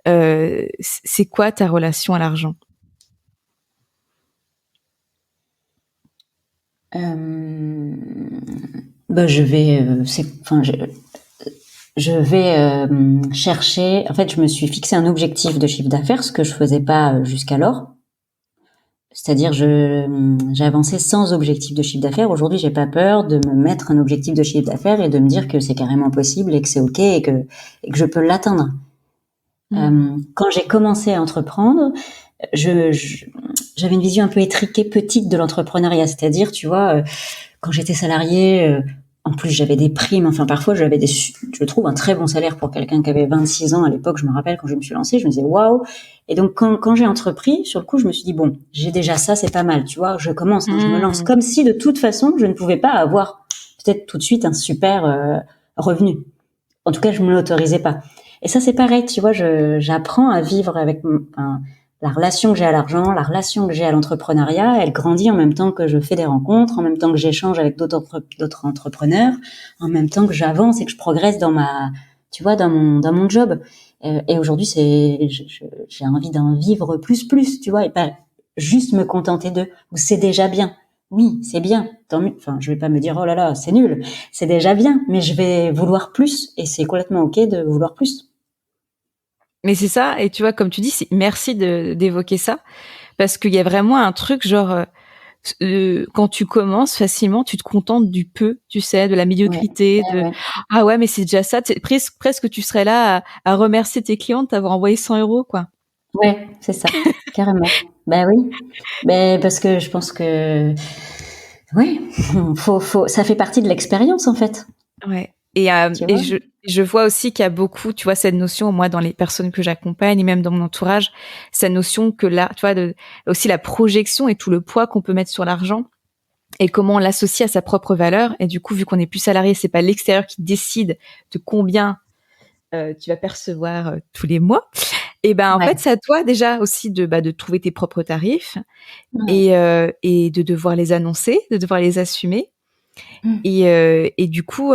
c'est quoi ta relation à l'argent? Ben je vais, enfin, je vais chercher. En fait, je me suis fixé un objectif de chiffre d'affaires, ce que je faisais pas jusqu'alors. C'est-à-dire, j'avançais sans objectif de chiffre d'affaires. Aujourd'hui, j'ai pas peur de me mettre un objectif de chiffre d'affaires et de me dire que c'est carrément possible et que c'est ok et que je peux l'atteindre. Mmh. Quand j'ai commencé à entreprendre, je, je- j'avais une vision un peu étriquée, petite de l'entrepreneuriat. C'est-à-dire, tu vois, quand j'étais salariée, en plus j'avais des primes. Enfin, parfois j'avais je trouve un très bon salaire pour quelqu'un qui avait 26 ans à l'époque. Je me rappelle quand je me suis lancée, je me disais waouh. Et donc quand j'ai entrepris, sur le coup, je me suis dit bon, j'ai déjà ça, c'est pas mal. Tu vois, je commence, hein, je me lance Mmh. comme si de toute façon je ne pouvais pas avoir peut-être tout de suite un super revenu. En tout cas, je me l'autorisais pas. Et ça, c'est pareil, tu vois, j'apprends à vivre avec la relation que j'ai à l'argent, la relation que j'ai à l'entrepreneuriat. Elle grandit en même temps que je fais des rencontres, en même temps que j'échange avec d'autres entrepreneurs, en même temps que j'avance et que je progresse tu vois, dans mon job. Et aujourd'hui, j'ai envie d'en vivre plus, tu vois, et pas juste me contenter de, c'est déjà bien. Oui, c'est bien. Tant mieux. Enfin, je vais pas me dire, oh là là, c'est nul. C'est déjà bien, mais je vais vouloir plus et c'est complètement ok de vouloir plus. Mais c'est ça, et tu vois, comme tu dis, merci d'évoquer ça, parce qu'il y a vraiment un truc genre, quand tu commences facilement, tu te contentes du peu, tu sais, de la Ouais, médiocrité, ouais, de ouais, ah ouais, mais c'est déjà ça, presque tu serais là à remercier tes clients de t'avoir envoyé 100 € quoi. ouais, c'est ça, carrément. Ben oui, ben parce que je pense que ouais, ça fait partie de l'expérience en fait, Ouais. tu Et vois. Je vois aussi qu'il y a beaucoup, tu vois, cette notion, moi, dans les personnes que j'accompagne et même dans mon entourage, cette notion que là, tu vois, aussi la projection et tout le poids qu'on peut mettre sur l'argent et comment on l'associe à sa propre valeur. Et du coup, vu qu'on n'est plus salarié, c'est pas l'extérieur qui décide de combien tu vas percevoir tous les mois. Et ben, en fait, Ouais. c'est à toi déjà aussi de trouver tes propres tarifs Ouais. et de devoir les annoncer, de devoir les assumer. Mm. Et du coup,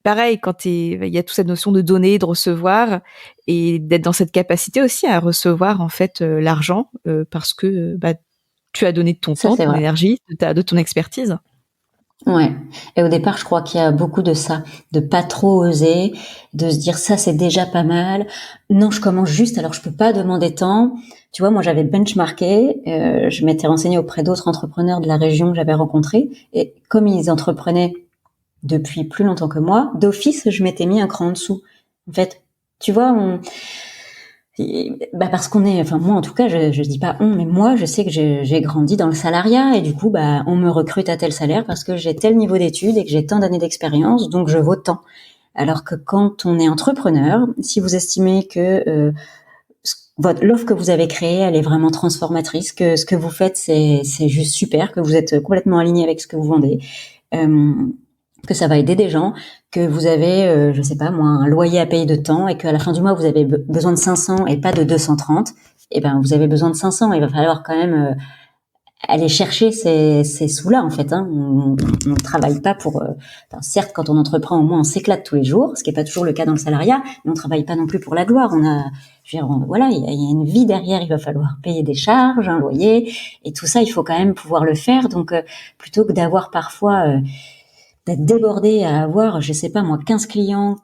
pareil, il y a toute cette notion de donner, de recevoir, et d'être dans cette capacité aussi à recevoir en fait l'argent parce que tu as donné de ton Ça, temps, c'est ton vrai. énergie, de ton expertise. Ouais. Et au départ, je crois qu'il y a beaucoup de ça, de pas trop oser, de se dire ça c'est déjà pas mal. Non, je commence juste, alors je peux pas demander tant. Tu vois, moi j'avais benchmarké, je m'étais renseignée auprès d'autres entrepreneurs de la région que j'avais rencontrés, et comme ils entreprenaient depuis plus longtemps que moi, d'office, je m'étais mis un cran en dessous. En fait, tu vois, parce qu'on est, enfin moi en tout cas, je dis pas on, mais moi je sais que j'ai grandi dans le salariat et du coup bah on me recrute à tel salaire parce que j'ai tel niveau d'études et que j'ai tant d'années d'expérience, donc je vaux tant. Alors que quand on est entrepreneur, si vous estimez que l'offre que vous avez créée, elle est vraiment transformatrice, que ce que vous faites c'est juste super, que vous êtes complètement aligné avec ce que vous vendez, euh, que ça va aider des gens, que vous avez, je sais pas moi, un loyer à payer de temps et qu'à la fin du mois vous avez besoin de 500 et pas de 230, et ben vous avez besoin de 500. Il va falloir quand même aller chercher ces sous-là en fait. Hein. On ne travaille pas pour. Enfin, certes, quand on entreprend, au moins on s'éclate tous les jours, ce qui est pas toujours le cas dans le salariat, mais on travaille pas non plus pour la gloire. On a, je veux dire, voilà, il y a une vie derrière. Il va falloir payer des charges, un loyer, et tout ça, il faut quand même pouvoir le faire. Donc, plutôt que d'avoir parfois d'être débordé à avoir, je sais pas moi, 15 clients,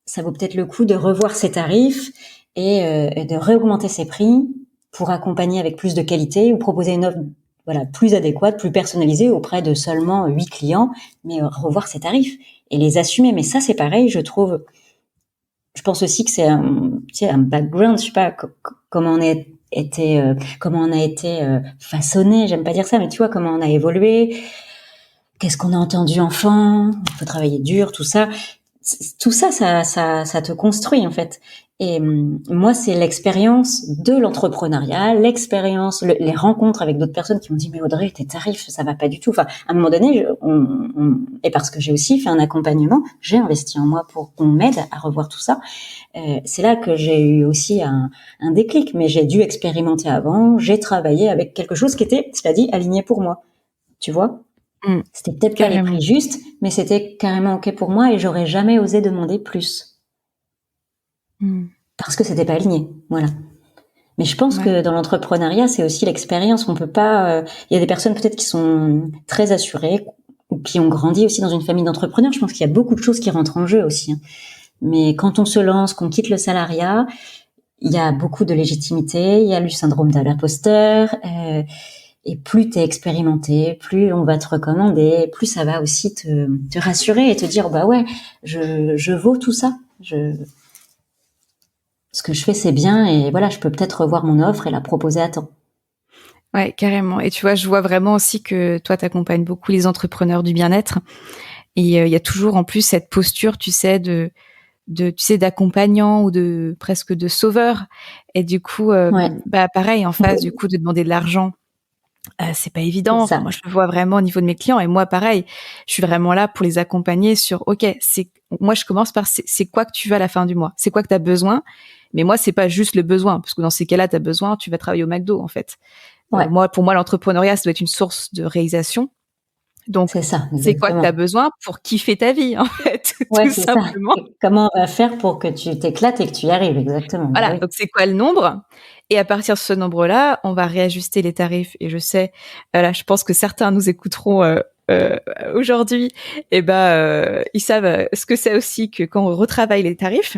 ça vaut peut-être le coup de revoir ses tarifs et de réaugmenter ses prix pour accompagner avec plus de qualité ou proposer une offre voilà, plus adéquate, plus personnalisée auprès de seulement 8 clients, mais revoir ses tarifs et les assumer. Mais ça, c'est pareil, je trouve. Je pense aussi que c'est un background, je sais pas comment on est été, comment on a été façonné. J'aime pas dire ça, mais tu vois comment on a évolué. Qu'est-ce qu'on a entendu enfant? Il faut travailler dur, tout ça. Tout ça, ça te construit en fait. Et moi, c'est l'expérience de l'entrepreneuriat, l'expérience, les rencontres avec d'autres personnes qui m'ont dit mais Audrey, tes tarifs, ça va pas du tout. Enfin, à un moment donné, et parce que j'ai aussi fait un accompagnement, j'ai investi en moi pour qu'on m'aide à revoir tout ça. C'est là que j'ai eu aussi un déclic, mais j'ai dû expérimenter avant. J'ai travaillé avec quelque chose qui était, cela dit, aligné pour moi. Tu vois? Mm, C'était peut-être pas les carrément. prix justes, mais c'était carrément ok pour moi et j'aurais jamais osé demander plus Mm, parce que c'était pas aligné. Voilà. Mais je pense ouais. que dans l'entrepreneuriat, c'est aussi l'expérience. On peut pas. Il y a des personnes peut-être qui sont très assurées ou qui ont grandi aussi dans une famille d'entrepreneurs. Je pense qu'il y a beaucoup de choses qui rentrent en jeu aussi. Hein. Mais quand on se lance, qu'on quitte le salariat, il y a beaucoup de légitimité. Il y a le syndrome de l'imposteur. Et plus t'es expérimenté, plus on va te recommander, plus ça va aussi te rassurer et te dire bah ouais, je vaux tout ça. Ce que je fais c'est bien et voilà, je peux peut-être revoir mon offre et la proposer à temps. Ouais, carrément. Et tu vois, je vois vraiment aussi que toi, t'accompagnes beaucoup les entrepreneurs du bien-être. Et il y a toujours en plus cette posture, tu sais, tu sais, d'accompagnant ou de presque de sauveur. Et du coup, Ouais, pareil, en face, du coup, de demander de l'argent, c'est pas c'est évident. Enfin, ça. moi, je le vois vraiment au niveau de mes clients. Et moi, pareil, je suis vraiment là pour les accompagner sur, OK, moi, je commence par, c'est quoi que tu veux à la fin du mois? C'est quoi que tu as besoin? Mais moi, c'est pas juste le besoin, parce que dans ces cas-là, tu as besoin, tu vas travailler au McDo, en fait. Ouais, Pour moi, l'entrepreneuriat, ça doit être une source de réalisation. Donc, c'est ça, c'est quoi que tu as exactement. besoin pour kiffer ta vie, en fait, Ouais, tout c'est ça. simplement. Et comment on va faire pour que tu t'éclates et que tu y arrives exactement. Bah Voilà, oui. donc c'est quoi le nombre? Et à partir de ce nombre-là, on va réajuster les tarifs. Et je sais, là, je pense que certains nous écouteront aujourd'hui. Et ils savent ce que c'est aussi que quand on retravaille les tarifs.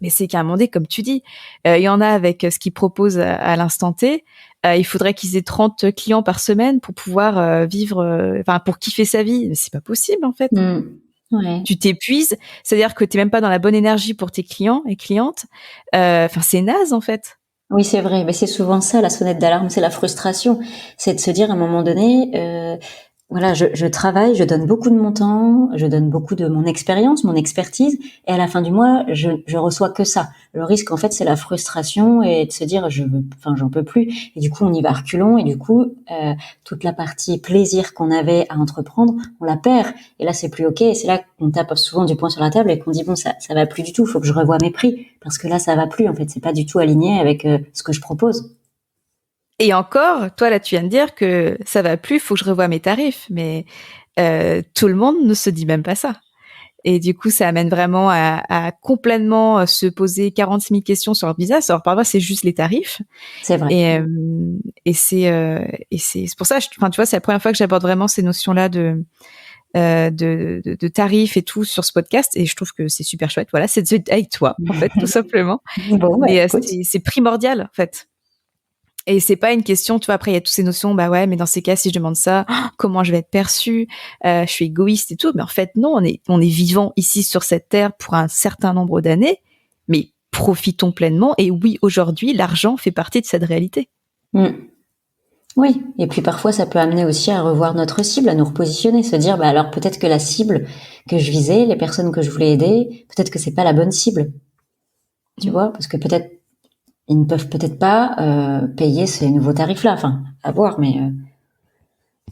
Mais c'est qu'à un moment donné, comme tu dis, il y en a avec ce qu'ils proposent à l'instant T. Il faudrait qu'ils aient 30 clients par semaine pour pouvoir vivre, enfin pour kiffer sa vie. Mais c'est pas possible en fait. Ouais. Tu t'épuises, c'est-à-dire que t'es même pas dans la bonne énergie pour tes clients et clientes. Enfin, c'est naze en fait. Oui, c'est vrai. Mais c'est souvent ça, la sonnette d'alarme, c'est la frustration. C'est de se dire à un moment donné, voilà, je travaille, je donne beaucoup de mon temps, je donne beaucoup de mon expérience, mon expertise, et à la fin du mois, je reçois que ça. Le risque, en fait, c'est la frustration et de se dire, j'en peux plus. Et du coup, on y va à reculons, et du coup, toute la partie plaisir qu'on avait à entreprendre, on la perd. Et là, c'est plus ok. Et c'est là qu'on tape souvent du poing sur la table et qu'on dit, bon, ça va plus du tout. Faut que je revoie mes prix, parce que là, ça va plus. En fait, c'est pas du tout aligné avec ce que je propose. Et encore, toi là, tu viens de dire que ça va plus, faut que je revoie mes tarifs, mais tout le monde ne se dit même pas ça. Et du coup, ça amène vraiment à complètement se poser 46 000 questions sur leur business. Alors parfois, c'est juste les tarifs. C'est vrai. Et c'est pour ça, enfin, tu vois, c'est la première fois que j'aborde vraiment ces notions-là de tarifs et tout sur ce podcast, et je trouve que c'est super chouette. Voilà, c'est avec toi, en fait, tout simplement. Bon, Mais écoute. c'est primordial, en fait. Et c'est pas une question, tu vois, après il y a toutes ces notions, bah ouais, mais dans ces cas, si je demande ça, comment je vais être perçue, je suis égoïste et tout, mais en fait non, on est vivant ici sur cette terre pour un certain nombre d'années, mais profitons pleinement, et oui, aujourd'hui, l'argent fait partie de cette réalité. Oui, et puis parfois ça peut amener aussi à revoir notre cible, à nous repositionner, se dire, bah alors peut-être que la cible que je visais, les personnes que je voulais aider, peut-être que c'est pas la bonne cible, tu vois, parce que peut-être ils ne peuvent peut-être pas payer ces nouveaux tarifs-là, enfin, à voir, mais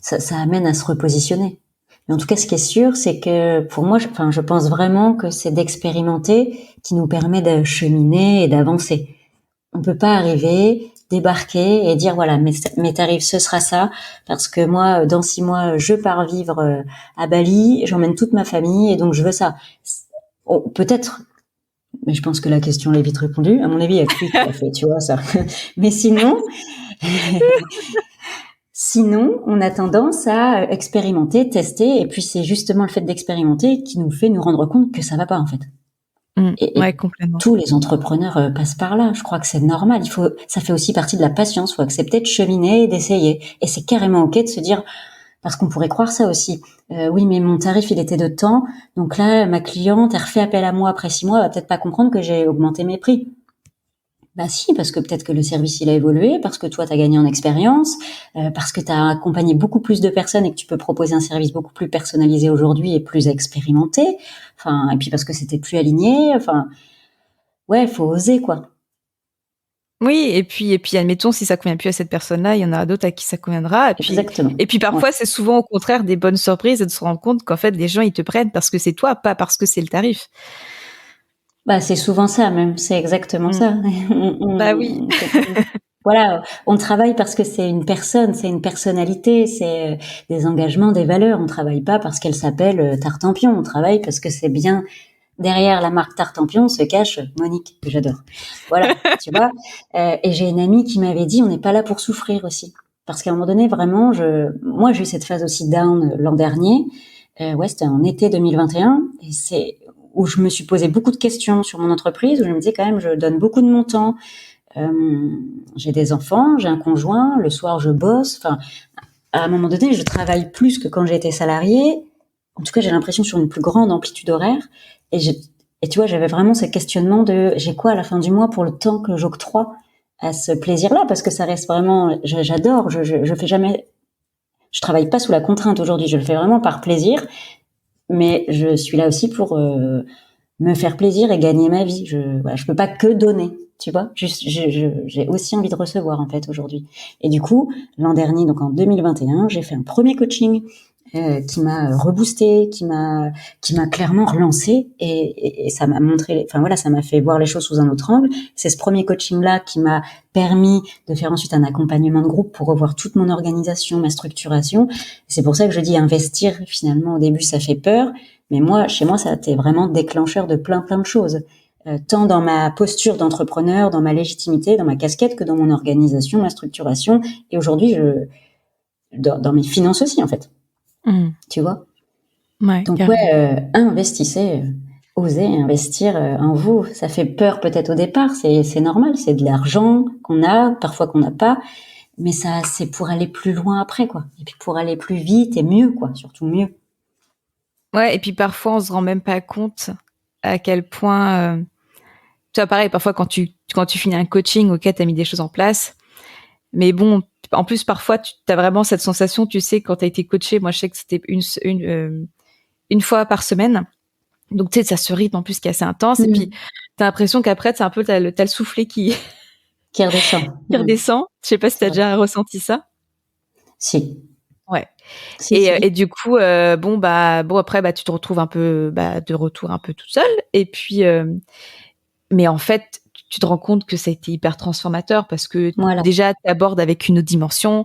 ça amène à se repositionner. Mais en tout cas, ce qui est sûr, c'est que pour moi, je pense vraiment que c'est d'expérimenter qui nous permet de cheminer et d'avancer. On peut pas arriver, débarquer et dire voilà, mes tarifs ce sera ça, parce que moi dans 6 mois je pars vivre à Bali, j'emmène toute ma famille et donc je veux ça. Peut-être, mais je pense que la question est vite répondue. À mon avis, il y a plus tout à fait, tu vois ça. Mais sinon, on a tendance à expérimenter, tester, et puis c'est justement le fait d'expérimenter qui nous fait nous rendre compte que ça va pas en fait. Ouais, Et complètement. tous les entrepreneurs passent par là. Je crois que c'est normal. Ça fait aussi partie de la patience. Il faut accepter de cheminer et d'essayer. Et c'est carrément ok de se dire, parce qu'on pourrait croire ça aussi. Oui, mais mon tarif, il était de temps. Donc là, ma cliente, elle refait appel à moi après 6 mois, elle va peut-être pas comprendre que j'ai augmenté mes prix. Bah si, parce que peut-être que le service il a évolué, parce que toi t'as gagné en expérience, parce que t'as accompagné beaucoup plus de personnes et que tu peux proposer un service beaucoup plus personnalisé aujourd'hui et plus expérimenté. Enfin, et puis parce que c'était plus aligné. Enfin, ouais, faut oser quoi. Oui, et puis admettons, si ça convient plus à cette personne-là, il y en aura d'autres à qui ça conviendra. Exactement. Et puis parfois, Ouais. c'est souvent au contraire des bonnes surprises et de se rendre compte qu'en fait, les gens, ils te prennent parce que c'est toi, pas parce que c'est le tarif. Bah c'est souvent ça même, c'est exactement ça. Bah oui. Voilà, on travaille parce que c'est une personne, c'est une personnalité, c'est des engagements, des valeurs. On travaille pas parce qu'elle s'appelle Tartampion. On travaille parce que c'est bien derrière la marque Tartampion se cache Monique, que j'adore. Voilà, tu vois. Et j'ai une amie qui m'avait dit, on n'est pas là pour souffrir aussi, parce qu'à un moment donné, vraiment, moi j'ai eu cette phase aussi down l'an dernier. Ouais, c'était en été 2021, et c'est où je me suis posé beaucoup de questions sur mon entreprise, où je me disais quand même, je donne beaucoup de mon temps. J'ai des enfants, j'ai un conjoint, le soir je bosse. Enfin, à un moment donné, je travaille plus que quand j'étais salariée. En tout cas, j'ai l'impression sur une plus grande amplitude horaire. Et, et tu vois, j'avais vraiment ce questionnement de j'ai quoi à la fin du mois pour le temps que j'octroie à ce plaisir-là, parce que ça reste vraiment, j'adore, je fais jamais, je travaille pas sous la contrainte aujourd'hui, je le fais vraiment par plaisir, mais je suis là aussi pour me faire plaisir et gagner ma vie. Je peux pas que donner, tu vois. J'ai aussi envie de recevoir en fait aujourd'hui. Et du coup, l'an dernier, donc en 2021, j'ai fait un premier coaching qui m'a reboosté, qui m'a clairement relancé et ça m'a montré, enfin voilà, ça m'a fait voir les choses sous un autre angle. C'est ce premier coaching là qui m'a permis de faire ensuite un accompagnement de groupe pour revoir toute mon organisation, ma structuration. C'est pour ça que je dis investir. Finalement, au début, ça fait peur, mais moi, chez moi, ça a été vraiment déclencheur de plein de choses. Tant dans ma posture d'entrepreneur, dans ma légitimité, dans ma casquette, que dans mon organisation, ma structuration. Et aujourd'hui, dans mes finances aussi, en fait. Tu vois. Ouais, Donc carrément. ouais, investissez, osez investir en vous. Ça fait peur peut-être au départ, c'est normal, c'est de l'argent qu'on a, parfois qu'on n'a pas, mais ça c'est pour aller plus loin après quoi. Et puis pour aller plus vite et mieux quoi, surtout mieux. Ouais, et puis parfois, on se rend même pas compte à quel point... tu vois, pareil, parfois, quand tu finis un coaching, ok, t'as mis des choses en place, mais bon, En plus, parfois, tu as vraiment cette sensation, tu sais, quand tu as été coaché, moi, je sais que c'était une fois par semaine. Donc, tu sais, ça se rythme en plus qui est assez intense. Et puis, t'as l'impression qu'après, c'est un peu, t'as le soufflet Qui redescend. qui redescend. Je sais pas si C'est t'as vrai. déjà ressenti ça. Si. Ouais. Si, si. Et du coup, bon, après, tu te retrouves un peu, de retour un peu toute seule. Et puis, mais en fait, tu te rends compte que ça a été hyper transformateur parce que Voilà. déjà, tu abordes avec une autre dimension.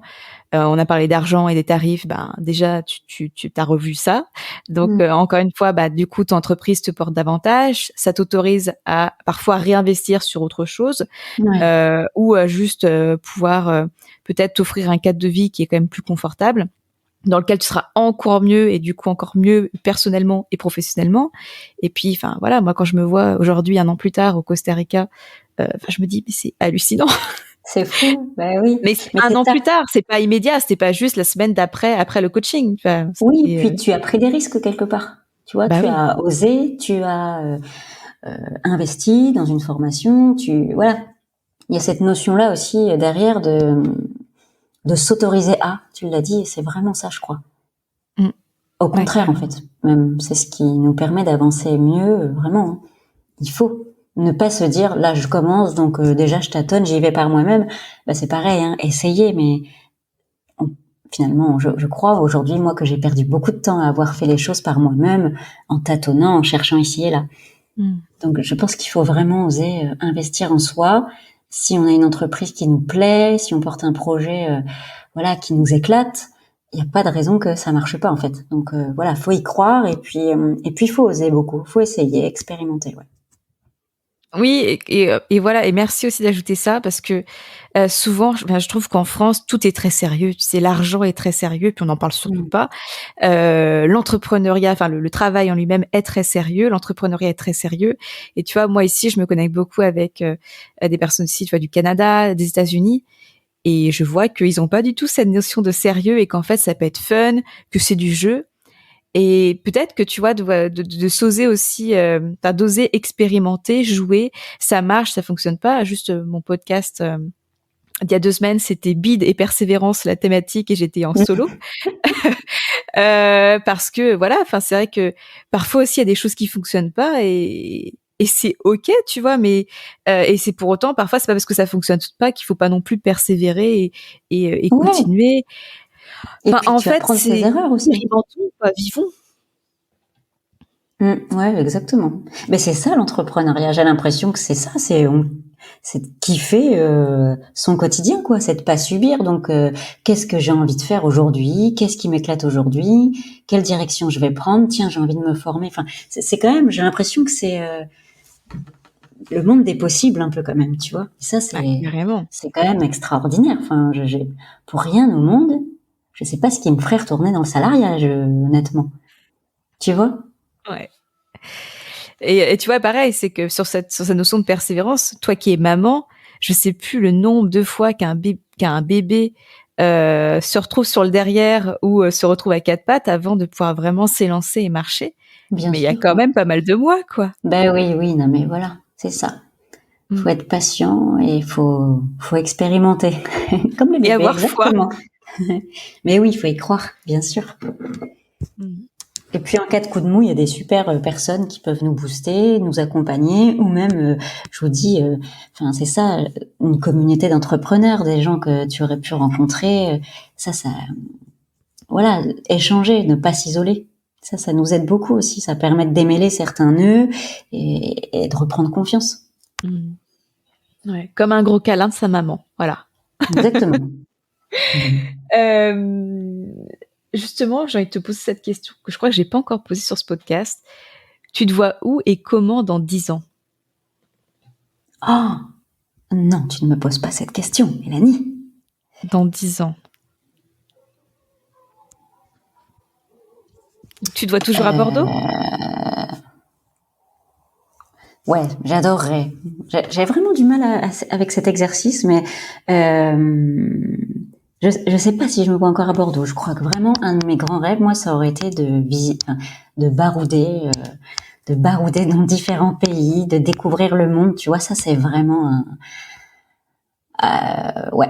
On a parlé d'argent et des tarifs. Déjà, tu t'as revu ça. Donc, encore une fois, du coup, ton entreprise te porte davantage. Ça t'autorise à parfois réinvestir sur autre chose, Ouais. ou à juste pouvoir peut-être t'offrir un cadre de vie qui est quand même plus confortable, dans lequel tu seras encore mieux et du coup encore mieux personnellement et professionnellement. Et puis, enfin voilà, moi quand je me vois aujourd'hui 1 an plus tard au Costa Rica, je me dis mais c'est hallucinant. C'est fou. Bah oui. Mais c'est Mais 1 c'est an ça. plus tard, c'est pas immédiat, c'était pas juste la semaine d'après après le coaching. Enfin, Oui, puis tu as pris des risques quelque part. Tu vois, tu oui. as osé, tu as investi dans une formation, voilà. Il y a cette notion-là aussi derrière de s'autoriser à, tu l'as dit, et c'est vraiment ça, je crois. Au Ouais, contraire, en carrément. fait, même, c'est ce qui nous permet d'avancer mieux, vraiment. Hein. Il faut ne pas se dire, là, je commence, donc déjà, je tâtonne, j'y vais par moi-même. C'est pareil, hein, essayer, mais on- finalement, je crois aujourd'hui, moi, que j'ai perdu beaucoup de temps à avoir fait les choses par moi-même, en tâtonnant, en cherchant ici et là. Donc, je pense qu'il faut vraiment oser investir en soi. Si on a une entreprise qui nous plaît, si on porte un projet, voilà, qui nous éclate, il n'y a pas de raison que ça marche pas en fait. Donc voilà, faut y croire et puis il faut oser beaucoup, faut essayer, expérimenter. Ouais. Oui, et voilà, et merci aussi d'ajouter ça parce que souvent, je trouve qu'en France, tout est très sérieux. Tu sais, l'argent est très sérieux, puis on n'en parle surtout Mm. pas. L'entrepreneuriat, enfin le travail en lui-même est très sérieux, l'entrepreneuriat est très sérieux. Et tu vois, moi ici, je me connecte beaucoup avec des personnes ici, tu vois, du Canada, des États-Unis, et je vois qu'ils ont pas du tout cette notion de sérieux et qu'en fait, ça peut être fun, que c'est du jeu. Et peut-être que tu vois de s'oser aussi, d'oser expérimenter, jouer, ça marche, ça fonctionne pas. Juste mon podcast il y a 2 semaines, c'était bide et persévérance la thématique et j'étais en solo. Parce que voilà, enfin c'est vrai que parfois aussi il y a des choses qui fonctionnent pas et c'est ok, tu vois, mais et c'est pour autant parfois c'est pas parce que ça fonctionne pas qu'il faut pas non plus persévérer et Ouais. continuer. Et Enfin puis en tu fait apprends de tes c'est erreurs aussi. expérimentons, quoi, vivons. Ouais, exactement. Mais c'est ça l'entrepreneuriat. J'ai l'impression que c'est ça, c'est kiffer son quotidien, quoi. C'est de pas subir. Donc, qu'est-ce que j'ai envie de faire aujourd'hui? Qu'est-ce qui m'éclate aujourd'hui? Quelle direction je vais prendre? Tiens, j'ai envie de me former. Enfin, c'est quand même. J'ai l'impression que c'est le monde des possibles un peu quand même, tu vois. Et ça, Ouais, carrément. c'est quand même extraordinaire. Enfin, pour rien au monde, je sais pas ce qui me ferait retourner dans le salariat, honnêtement. Tu vois? Ouais. Et tu vois, pareil, c'est que sur cette notion de persévérance, toi qui es maman, je sais plus le nombre de fois qu'un bébé se retrouve sur le derrière ou se retrouve à 4 pattes avant de pouvoir vraiment s'élancer et marcher. Bien Mais il y a sûr. quand Ouais. même pas mal de mois, quoi. Ben oui, oui, non mais voilà, c'est ça. Faut Mm. être patient et faut expérimenter. Comme les Et bébés, avoir foi. exactement. Mais oui, il faut y croire, bien sûr. Mm. Et puis en cas de coup de mou, il y a des super personnes qui peuvent nous booster, nous accompagner, ou même, je vous dis, enfin c'est ça, une communauté d'entrepreneurs, des gens que tu aurais pu rencontrer. Ça, voilà, échanger, ne pas s'isoler. Ça nous aide beaucoup aussi. Ça permet de démêler certains nœuds et de reprendre confiance. Mm. Ouais. Comme un gros câlin de sa maman. Voilà. Exactement. Euh, Justement, j'ai envie de te poser cette question que je crois que j'ai pas encore posée sur ce podcast. Tu te vois où et comment dans 10 ans? Oh, non, tu ne me poses pas cette question, Mélanie. Dans 10 ans. Tu te vois toujours à Bordeaux? Ouais, j'adorerais. J'ai vraiment du mal avec cet exercice, mais je sais pas si je me vois encore à Bordeaux. Je crois que vraiment un de mes grands rêves, moi, ça aurait été de de barouder dans différents pays, de découvrir le monde. Tu vois, ça c'est vraiment ouais.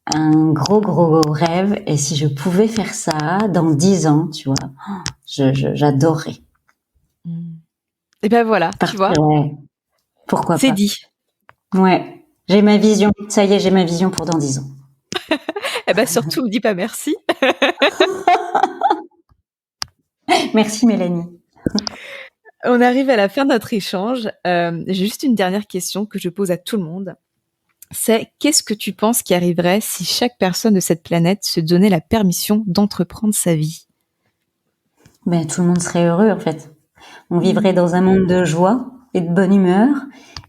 un gros rêve. Et si je pouvais faire ça dans 10 ans, tu vois, j'adorerais. Et ben voilà, tu vois, Partir, ouais. Pourquoi c'est pas? dit. Ouais. J'ai ma vision. Ça y est, j'ai ma vision pour dans 10 ans. Eh ben surtout, me dis pas merci. Merci Mélanie. On arrive à la fin de notre échange. J'ai juste une dernière question que je pose à tout le monde. C'est qu'est-ce que tu penses qui arriverait si chaque personne de cette planète se donnait la permission d'entreprendre sa vie? Ben, tout le monde serait heureux en fait. On vivrait dans un monde de joie et de bonne humeur.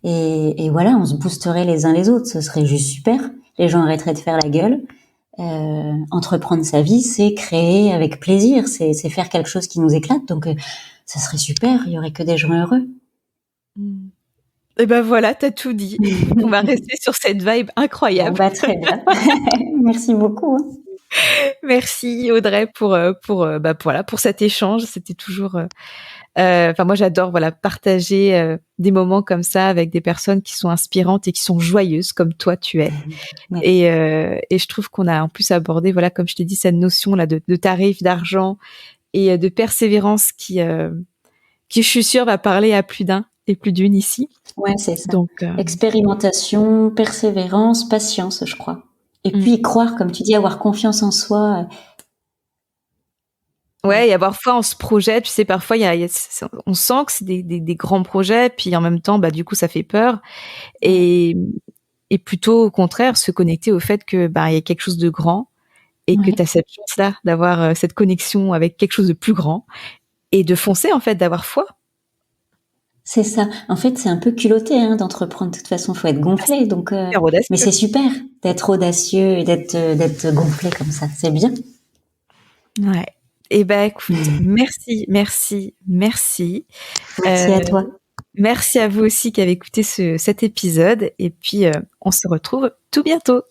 Et voilà, on se boosterait les uns les autres. Ce serait juste super. Les gens arrêteraient de faire la gueule. Entreprendre sa vie, c'est créer avec plaisir. C'est faire quelque chose qui nous éclate. Donc, ça serait super. Il y aurait que des gens heureux. Et ben voilà, t'as tout dit. On va rester sur cette vibe Bon, incroyable. bah, très bien. Merci beaucoup. Merci Audrey voilà, pour cet échange. C'était toujours enfin moi j'adore voilà partager des moments comme ça avec des personnes qui sont inspirantes et qui sont joyeuses comme toi tu es. Ouais. Et je trouve qu'on a en plus abordé voilà comme je t'ai dit cette notion là de tarif, d'argent et de persévérance qui je suis sûre va parler à plus d'un et plus d'une ici. Ouais, c'est ça. Donc Expérimentation, persévérance, patience, je crois. Et puis croire, comme tu dis, avoir confiance en soi. ouais, et avoir foi, on se projette, tu sais, parfois, on sent que c'est des grands projets, puis en même temps, bah, du coup, ça fait peur. Et, et plutôt, au contraire, se connecter au fait que, bah, il y a quelque chose de grand et que Ouais. tu as cette chance-là d'avoir cette connexion avec quelque chose de plus grand et de foncer, en fait, d'avoir foi. C'est ça. En fait, c'est un peu culotté d'entreprendre. De toute façon, faut être gonflé. Donc, Super mais audacieux. c'est super d'être audacieux et d'être gonflé comme ça. C'est bien. Ouais. Et ben, écoute, merci. Merci Euh, à toi. Merci à vous aussi qui avez écouté cet épisode. Et puis, on se retrouve tout bientôt.